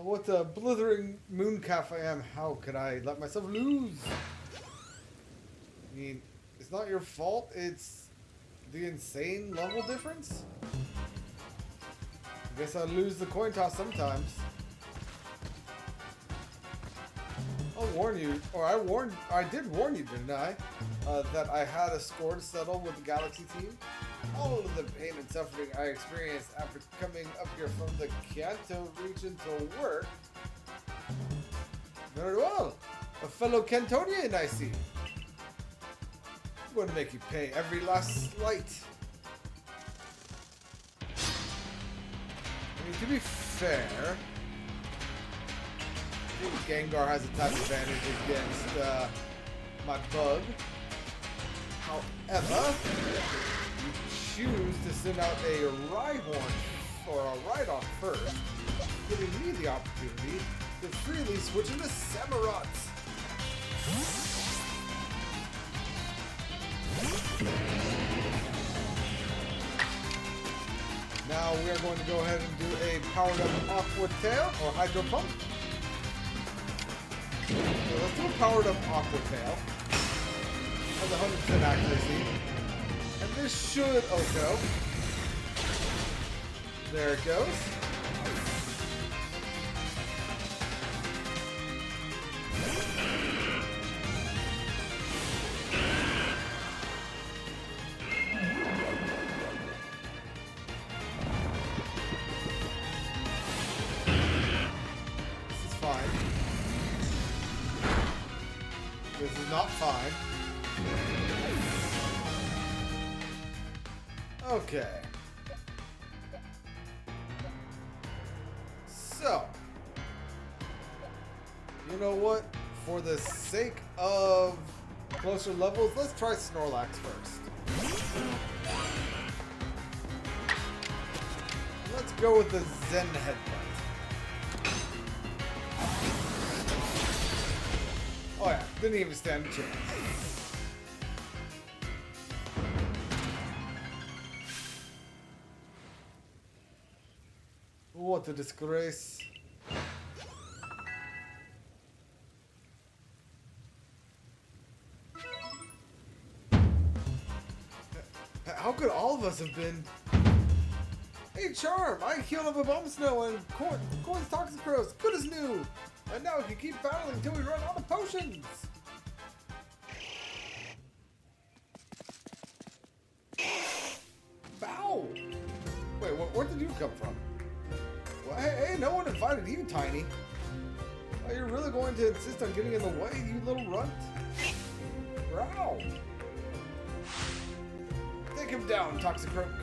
S1: What a blithering mooncalf I am. How could I let myself lose? I mean, it's not your fault. It's the insane level difference. I guess I'll lose the coin toss sometimes. I'll warn you, or I did warn you, didn't I? That I had a score to settle with the Galaxy team. All of the pain and suffering I experienced after coming up here from the Kanto region to work. Very well. A fellow Cantonian, I see. I'm going to make you pay every last slight. I mean, to be fair, I think Gengar has a type advantage against my bug. However, you choose to send out a Rhyhorn or a Rhydon first, giving me the opportunity to freely switch into Samurott. Now we are going to go ahead and do a powered up Aqua Tail or Hydro Pump. So let's do a powered up Aqua Tail. Has 100% accuracy. And this should Oko. There it goes. This is fine. This is not fine. Okay. So, you know what? For the sake of closer levels, let's try Snorlax first. Let's go with the Zen Headbutt. Oh yeah, didn't even stand a chance. What a disgrace. How could all of us have been? Hey Charm, I healed up a Sinnoh and Coin's Toxicroak, good as new. And now we can keep battling until we run out of potions. Bow! Wait, where did you come from? Well, hey, no one invited you, Tiny. Oh, you're really going to insist on getting in the way, you little runt? Growl! Take him down, Toxicroak.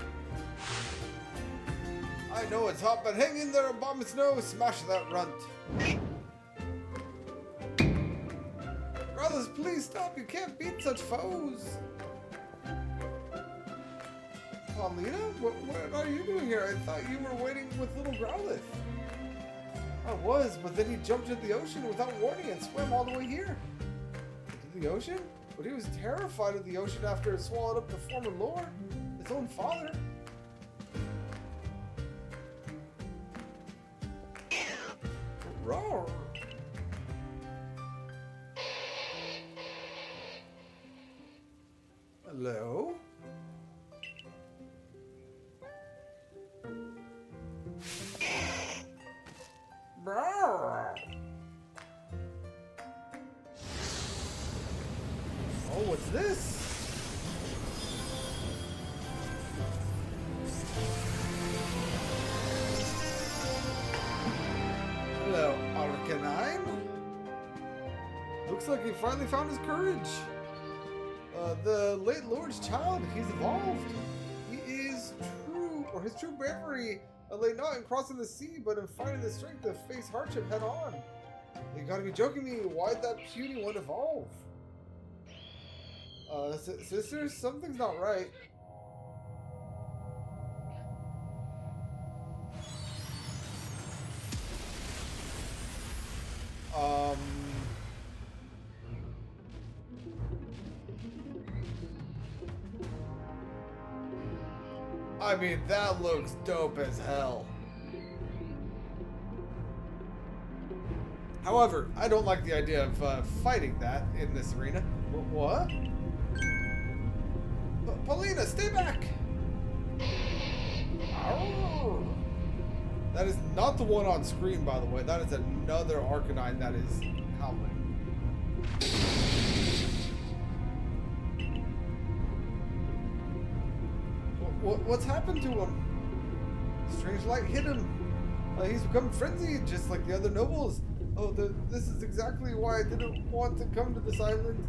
S1: I know it's hot, but hang in there, Sinnoh. Smash that runt. Brothers, please stop. You can't beat such foes. Paulina? What are you doing here? I thought you were waiting with little Growlithe. I was, but then he jumped into the ocean without warning and swam all the way here. Into the ocean? But he was terrified of the ocean after it swallowed up the former lord, his own father. Roar. Hello? Roar. Oh, what's this? Hello, Arcanine. Looks like he finally found his courage. The late Lord's child, he's evolved. He is true, or his true bravery lay not in crossing the sea, but in finding the strength to face hardship head on. You gotta be joking me, why'd that puny one evolve? Sisters, something's not right. I mean, that looks dope as hell. However, I don't like the idea of fighting that in this arena. What? Paulina, stay back! Arr! That is not the one on screen, by the way. That is another Arcanine that is howling. What's happened to him? Strange light hit him. He's become frenzied, just like the other nobles. Oh, this is exactly why I didn't want to come to this island.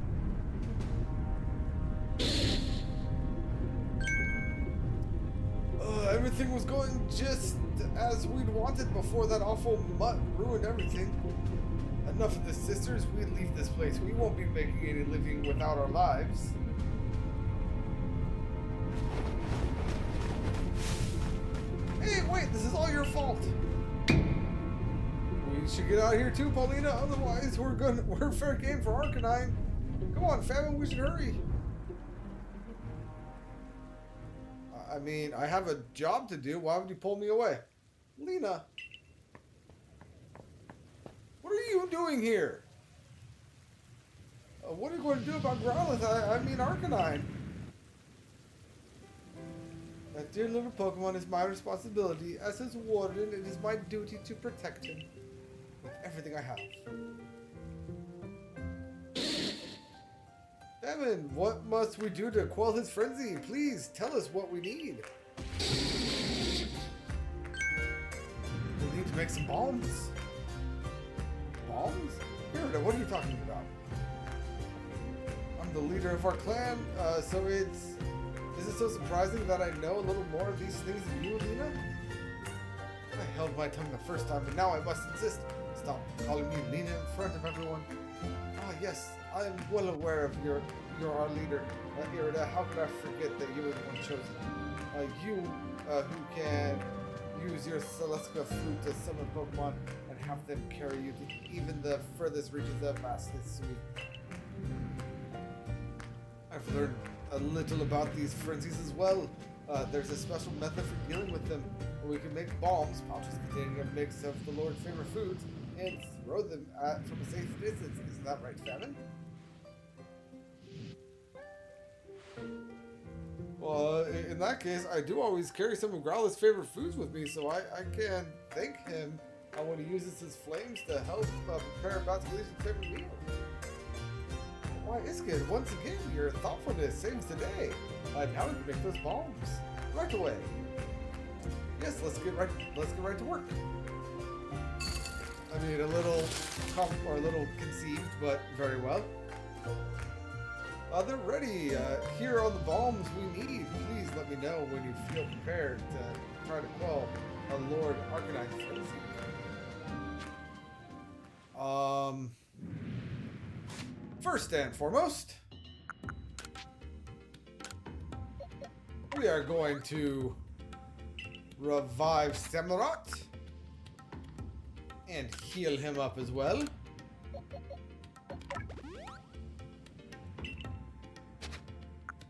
S1: Everything was going just as we'd wanted before that awful mutt ruined everything. Enough of this, sisters. We leave this place. We won't be making any living without our lives. Hey, wait, this is all your fault. We should get out of here too, Paulina, otherwise we're fair game for Arcanine. Come on, family, we should hurry. I mean, I have a job to do. Why would you pull me away? Lena. What are you doing here? What are you going to do about Growlithe? I mean Arcanine. That dear little Pokemon is my responsibility. As his warden, it is my duty to protect him with everything I have. Evan, what must we do to quell his frenzy? Please tell us what we need. We need to make some bombs. Bombs? Here, what are you talking about? I'm the leader of our clan, so is it so surprising that I know a little more of these things than you, Lena? I held my tongue the first time, but now I must insist. Stop calling me Lena in front of everyone. Ah, yes, I am well aware of you're our leader. Irida, how could I forget that you were the one chosen? You, who can use your Celestia fruit to summon Pokemon and have them carry you to even the furthest reaches of Mass Hisui. I've learned a little about these frenzies as well. There's a special method for dealing with them. We can make bombs, pouches containing a mix of the Lord's favorite foods, and throw them from a safe distance. Isn't that right, Famine? Well, in that case, I do always carry some of Growlithe's favorite foods with me, so I can thank him when he uses his flames to help prepare Basili's favorite meal. Why, Iskin, once again, your thoughtfulness saves the day. Now we can make those bombs right away. Yes, let's get right to work. I mean, a little conceived, but very well. They're ready. Here are the bombs we need. Please let me know when you feel prepared to try to quell Lord Arcanine's frenzy. First and foremost, we are going to revive Samurott and heal him up as well.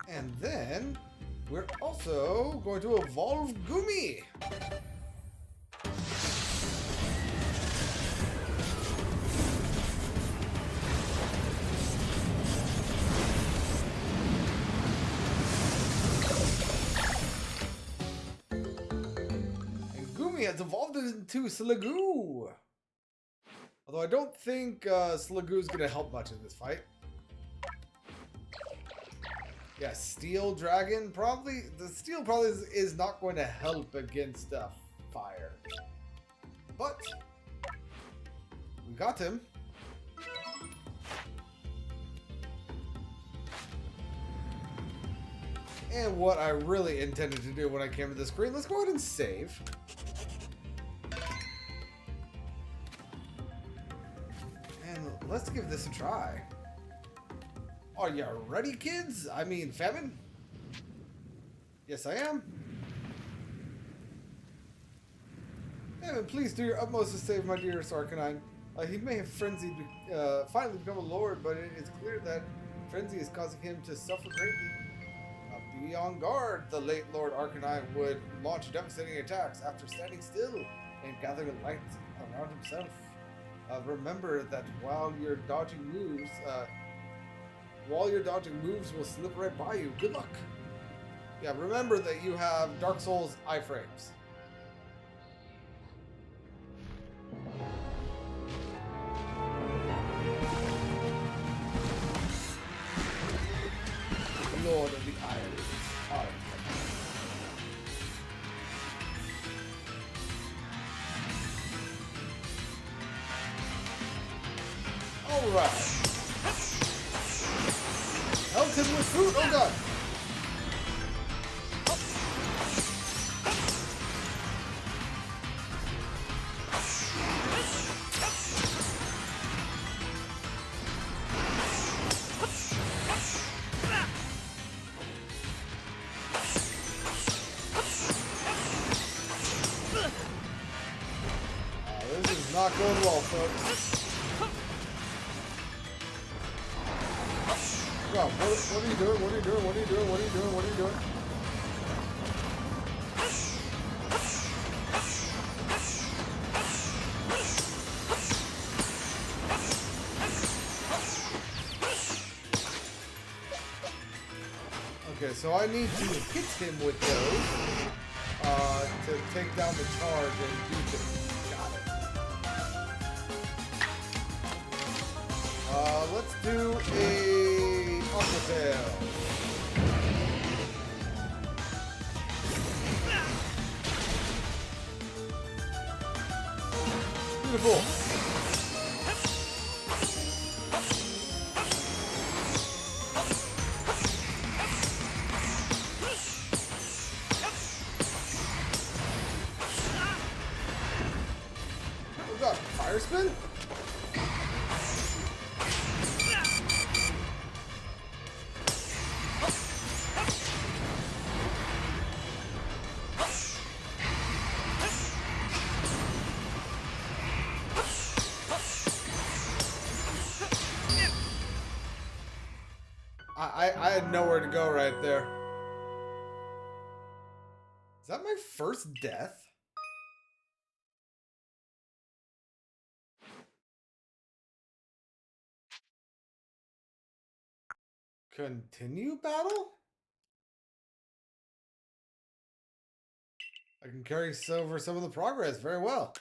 S1: And then we're also going to evolve Gumi. Has evolved into Sliggoo. Although I don't think Sliggoo's going to help much in this fight. Yeah, Steel Dragon probably... The Steel probably is not going to help against fire. But we got him. And what I really intended to do when I came to the screen, let's go ahead and save. Let's give this a try. Are you ready, kids? I mean, Famine? Yes, I am. Famine, please do your utmost to save my dear Sarkanine. He may have frenzied, finally become a lord, but it is clear that frenzy is causing him to suffer greatly. Be on guard. The late Lord Arcanine would launch devastating attacks after standing still and gathering light around himself. Remember that while you're dodging moves will slip right by you. Good luck. Yeah, remember that you have Dark Souls iframes. Lord of the Isles. Alright. Help him with food. Oh god. This is not going well, folks. God, what are you doing? What are you doing? What are you doing? What are you doing? What are you doing? Okay, so I need to hit him with those to take down the charge and do things. Got it. Let's do a Aqua Tail. Beautiful. We got Fire Spin? I had nowhere to go right there. Is that my first death? Continue battle? I can carry over some of the progress very well.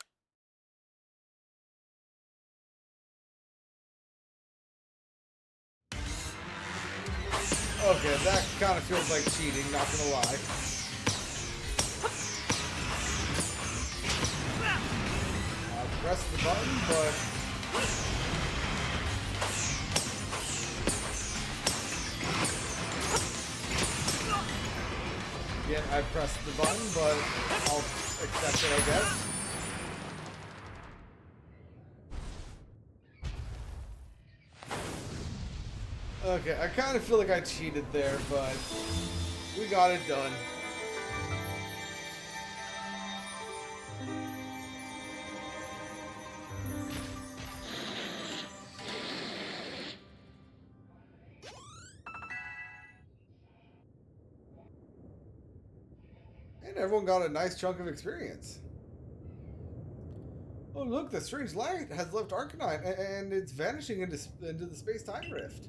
S1: Okay, that kind of feels like cheating, not gonna lie. I pressed the button, but... Again, I pressed the button, but I'll accept it, I guess. Okay, I kind of feel like I cheated there, but we got it done. And everyone got a nice chunk of experience. Oh look, the strange light has left Arcanine and it's vanishing into the space-time rift.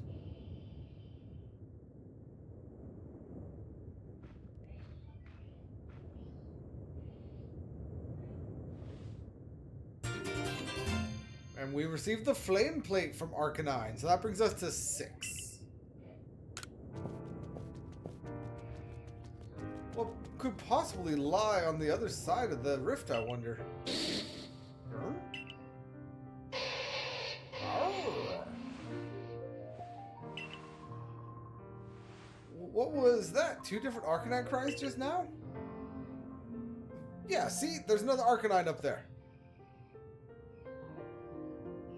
S1: And we received the flame plate from Arcanine, so that brings us to 6. What could possibly lie on the other side of the rift, I wonder? What was that? 2 different Arcanine cries just now? Yeah, see? There's another Arcanine up there.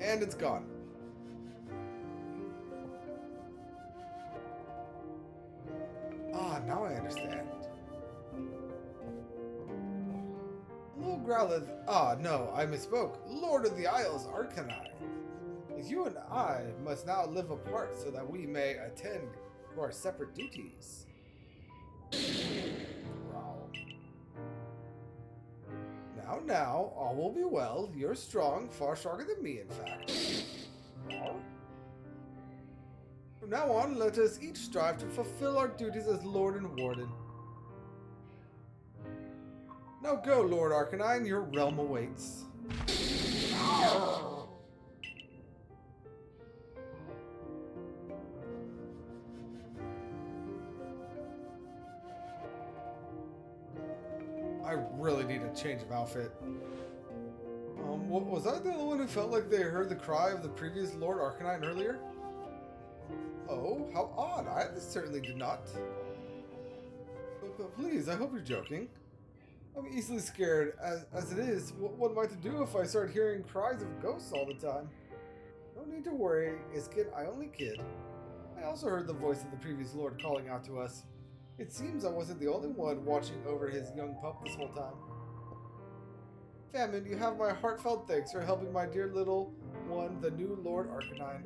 S1: And it's gone. Ah, now I understand. Hello, Growlithe. Ah, no, I misspoke. Lord of the Isles, Arcanine. You and I must now live apart so that we may attend to our separate duties. Now, all will be well. You're strong, far stronger than me, in fact. From now on, let us each strive to fulfill our duties as Lord and Warden. Now go, Lord Arcanine, your realm awaits. I really need a change of outfit. Was I the only one who felt like they heard the cry of the previous Lord Arcanine earlier? Oh, how odd. I certainly did not. But please, I hope you're joking. I'm easily scared. As it is, what am I to do if I start hearing cries of ghosts all the time? No need to worry, Iskin, I only kid. I also heard the voice of the previous Lord calling out to us. It seems I wasn't the only one watching over his young pup this whole time. Famine, you have my heartfelt thanks for helping my dear little one, the new Lord Arcanine.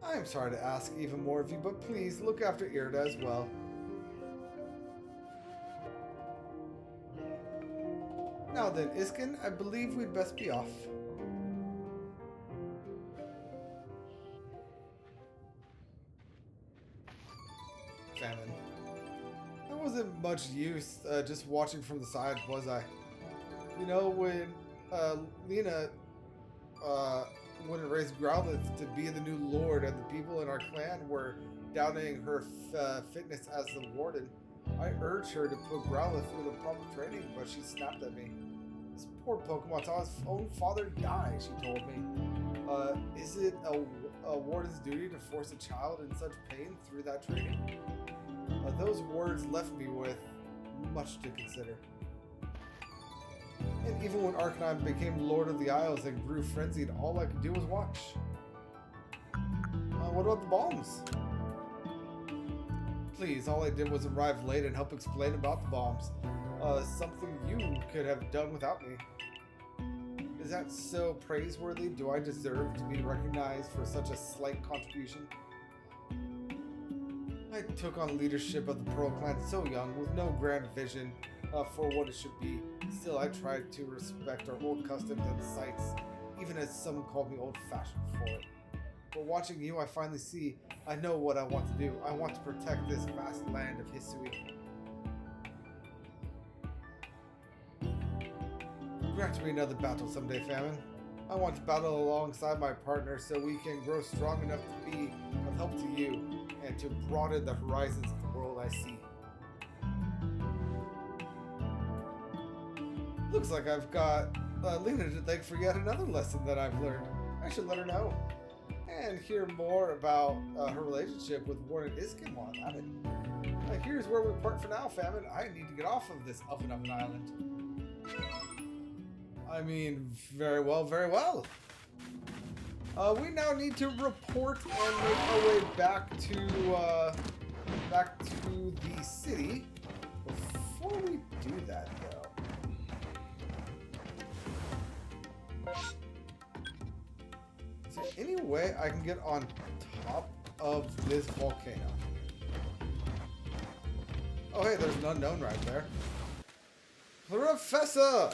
S1: I am sorry to ask even more of you, but please look after Irida as well. Now then, Iskin, I believe we'd best be off. Famine. That wasn't much use just watching from the side, was I? You know, when Lena wouldn't raise Growlithe to be the new Lord and the people in our clan were doubting her fitness as the Warden, I urged her to put Growlithe through the proper training, but she snapped at me. This poor Pokemon saw his own father die, she told me. Is it a Warden's duty to force a child in such pain through that training? Those words left me with much to consider. And even when Arcanine became Lord of the Isles and grew frenzied, all I could do was watch. What about the bombs? Please, all I did was arrive late and help explain about the bombs. Something you could have done without me. Is that so praiseworthy? Do I deserve to be recognized for such a slight contribution? I took on leadership of the Pearl Clan so young, with no grand vision for what it should be. Still, I tried to respect our old customs and sites, even as some called me old-fashioned for it. But watching you, I finally see I know what I want to do. I want to protect this vast land of Hisui. Grant me another battle someday, Famine. I want to battle alongside my partner so we can grow strong enough to be of help to you and to broaden the horizons of the world I see. Looks like I've got Lena to thank for yet another lesson that I've learned. I should let her know. And hear more about her relationship with Warden Iskin while I'm at it. Here's where we part for now, Famine. I need to get off of this Oven Island. I mean, very well, very well. We now need to report and make our way back to the city. Before we do that, though, is there any way I can get on top of this volcano? Oh, hey, there's an unknown right there. Professor!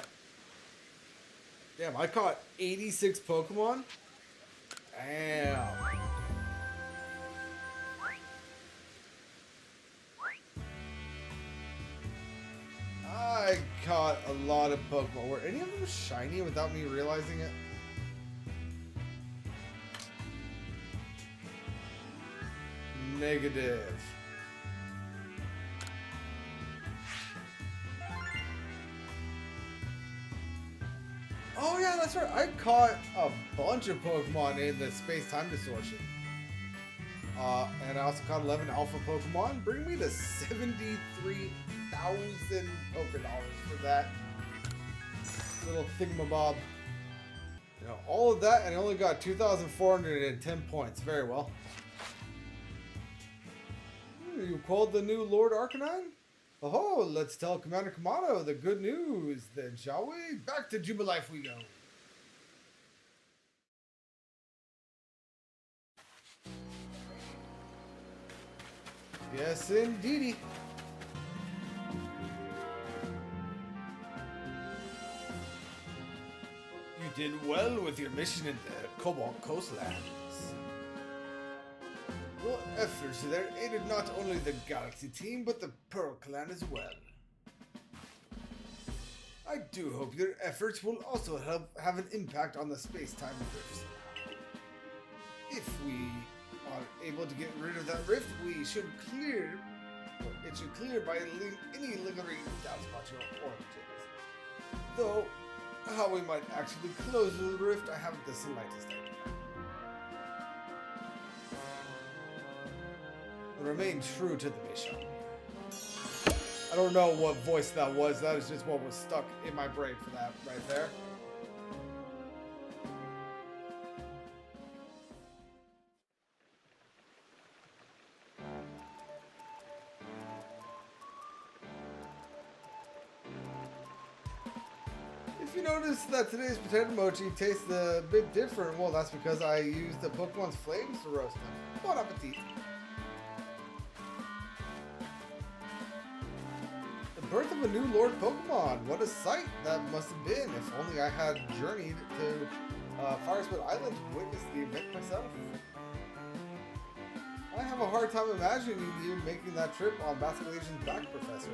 S1: Damn, I caught 86 Pokemon? Damn. I caught a lot of Pokemon. Were any of them shiny without me realizing it? Negative. Oh yeah, that's right. I caught a bunch of Pokemon in the space-time distortion. And I also caught 11 Alpha Pokemon, bringing me to 73,000 Pokédollars for that little thingamabob. You know, all of that, and I only got 2,410 points. Very well. You called the new Lord Arcanine? Oh, let's tell Commander Kamado the good news then, shall we? Back to Jubilife we go. Yes, indeedy. You did well with your mission in the Cobalt Coastlands. Your efforts there aided not only the Galaxy team, but the Pearl Clan as well. I do hope your efforts will also help have an impact on the space-time rifts. If we are able to get rid of that rift, it should clear by any lingering doubts about your origins. Though, how we might actually close the rift, I haven't the slightest idea. Remain true to the mission. I don't know what voice that was. That is just what was stuck in my brain for that right there. If you notice that today's potato mochi tastes a bit different, well, that's because I used the Pokemon's flames to roast them. Bon appetit. Birth of a new Lord Pokemon. What a sight that must have been. If only I had journeyed to Firespit Island to witness the event myself. I have a hard time imagining you making that trip on Basculetion's back, Professor.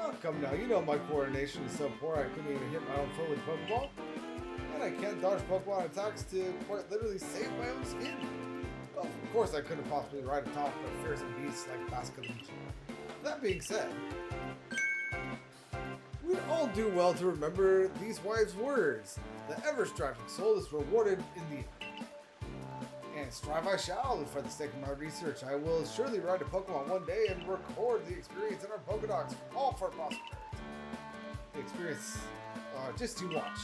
S1: Oh, come now. You know my coordination is so poor I couldn't even hit my own foot with a Pokeball. And I can't dodge Pokemon attacks to quite literally save my own skin. Well, of course I couldn't possibly ride atop a fearsome beast like Basculetion. That being said, we'd all do well to remember these wise words. The ever-striving soul is rewarded in the end. And strive I shall, for the sake of my research. I will surely ride a Pokemon one day and record the experience in our Pokédex, all for posterity. The experience, just to watch.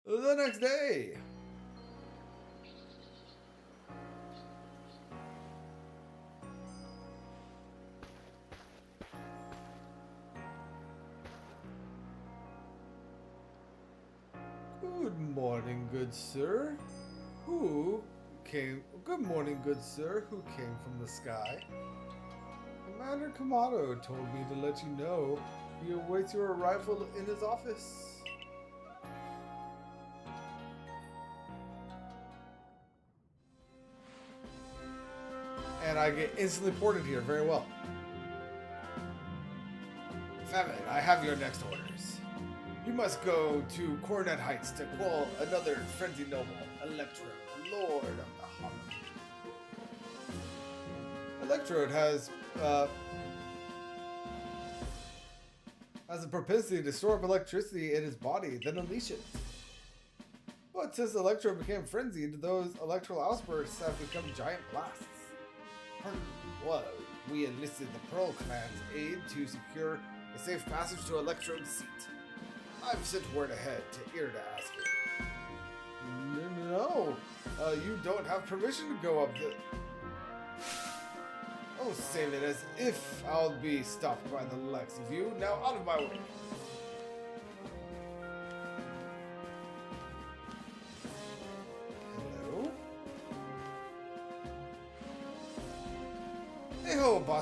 S1: The next day. Good morning, good sir. Good morning, good sir. Who came from the sky? Commander Kamado told me to let you know he awaits your arrival in his office. And I get instantly ported here. Very well. Famine, I have your next orders. You must go to Coronet Heights to quell another frenzied noble, Electrode, Lord of the Hollow. Electrode has a propensity to store up electricity in his body, then unleash it. But since Electrode became frenzied, those electrical outbursts have become giant blasts. Well, we enlisted the Pearl Clan's aid to secure a safe passage to Electrode's seat. I've sent word ahead to Ear to ask it. No, you don't have permission to go up the... Oh, save it as if I'll be stopped by the likes of you. Now out of my way.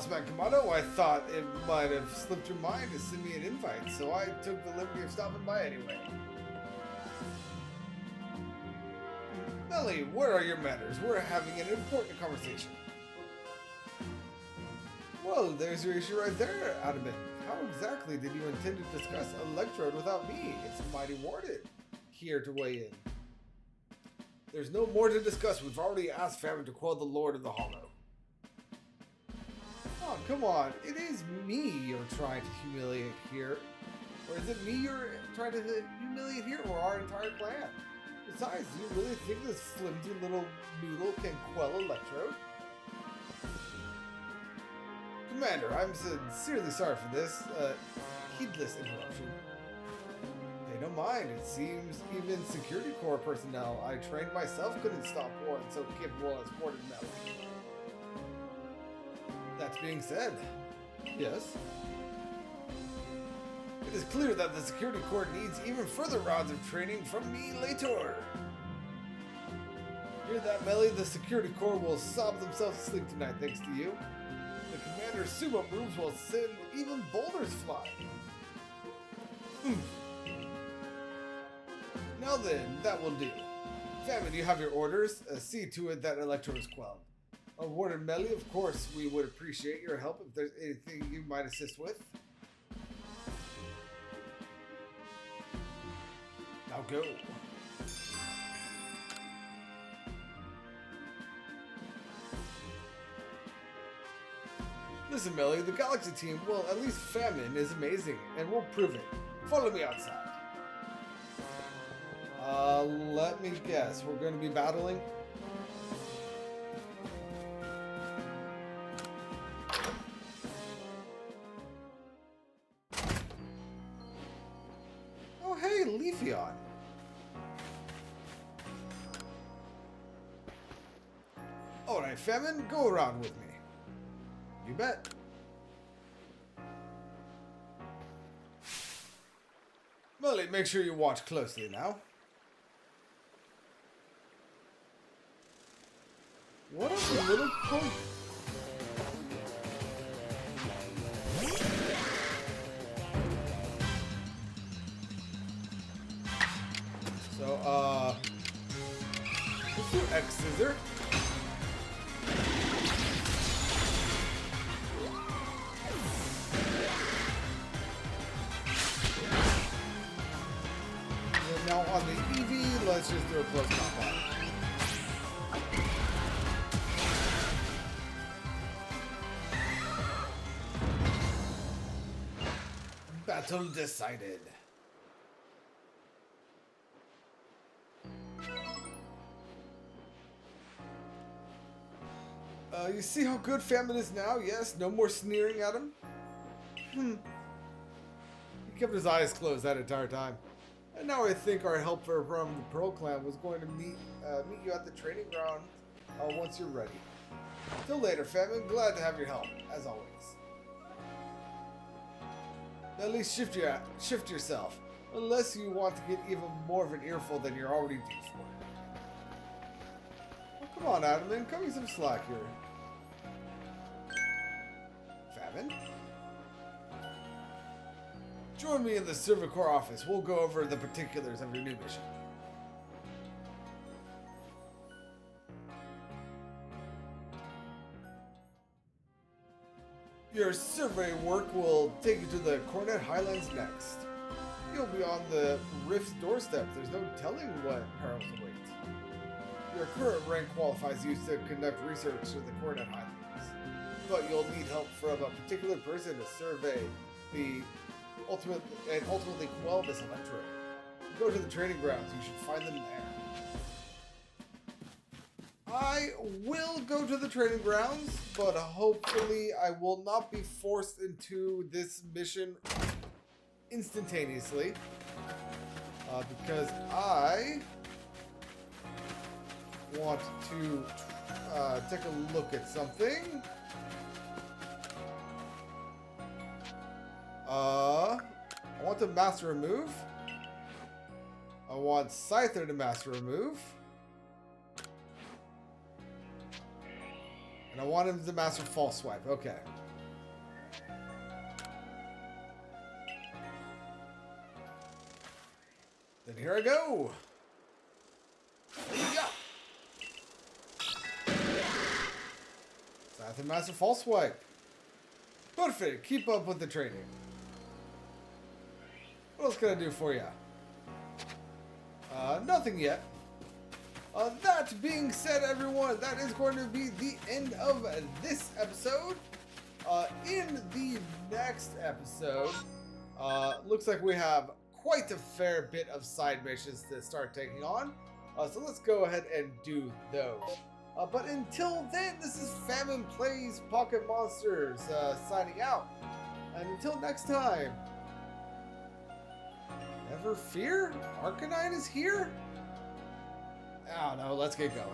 S1: Bossman Kamado, I thought it might have slipped your mind to send me an invite, so I took the liberty of stopping by anyway. Melly, where are your manners? We're having an important conversation. Well, there's your issue right there, Adamant. How exactly did you intend to discuss Electrode without me? It's mighty warded here to weigh in. There's no more to discuss. We've already asked Famine to quell the Lord of the Hollow. Oh, come on. It is me you're trying to humiliate here. Or is it me you're trying to humiliate here, or our entire clan? Besides, do you really think this flimsy little noodle can quell Electrode? Commander, I'm sincerely sorry for this heedless interruption. They don't mind. It seems even Security Corps personnel I trained myself couldn't stop one so capable as Warden Melly. That being said, yes, it is clear that the Security Corps needs even further rounds of training from me later. Hear that, Melly? The Security Corps will sob themselves to sleep tonight thanks to you. The Commander's sumo moves will send even boulders flying. Now then, that will do. Famine, you have your orders. See to it that Electro is quelled. Warden Melly, of course, we would appreciate your help if there's anything you might assist with. Now go. Listen, Melly, the Galaxy team, well, at least Famine is amazing, and we'll prove it. Follow me outside. Let me guess. We're going to be battling? Oh, hey, Leafeon. Alright, Famine, go around with me. You bet. Melly, make sure you watch closely now. What a little punk. So, let's do X Scissor. And now on the Eevee, let's just do a close combat. Battle decided. You see how good Famine is now? Yes, no more sneering at him. He kept his eyes closed that entire time. And now I think our helper from the Pearl Clan was going to meet you at the training ground once you're ready. Till later, Famine. Glad to have your help, as always. At least shift yourself, unless you want to get even more of an earful than you're already due for. Oh, come on, Adamant, cut me some slack here. Famine? Join me in the Server Corps office. We'll go over the particulars of your new mission. Your survey work will take you to the Cornet Highlands next. You'll be on the Rift's doorstep. There's no telling what perils await. Your current rank qualifies you to conduct research in the Cornet Highlands, but you'll need help from a particular person to survey the ultimately quell this Electrode. Go to the training grounds. You should find them there. I will go to the training grounds, but hopefully I will not be forced into this mission instantaneously. Because I want to take a look at something. I want to master a move. I want Scyther to master a move. And I want him to master False Swipe. Okay. Here I go. Yeah. Sathir Master False Swipe. Perfect. Keep up with the training. What else can I do for you? Nothing yet. That being said, everyone, that is going to be the end of this episode. In the next episode, looks like we have quite a fair bit of side missions to start taking on. So let's go ahead and do those. But until then, this is Famine Plays Pocket Monsters signing out. And until next time, never fear, Arcanine is here? I don't know, let's get going.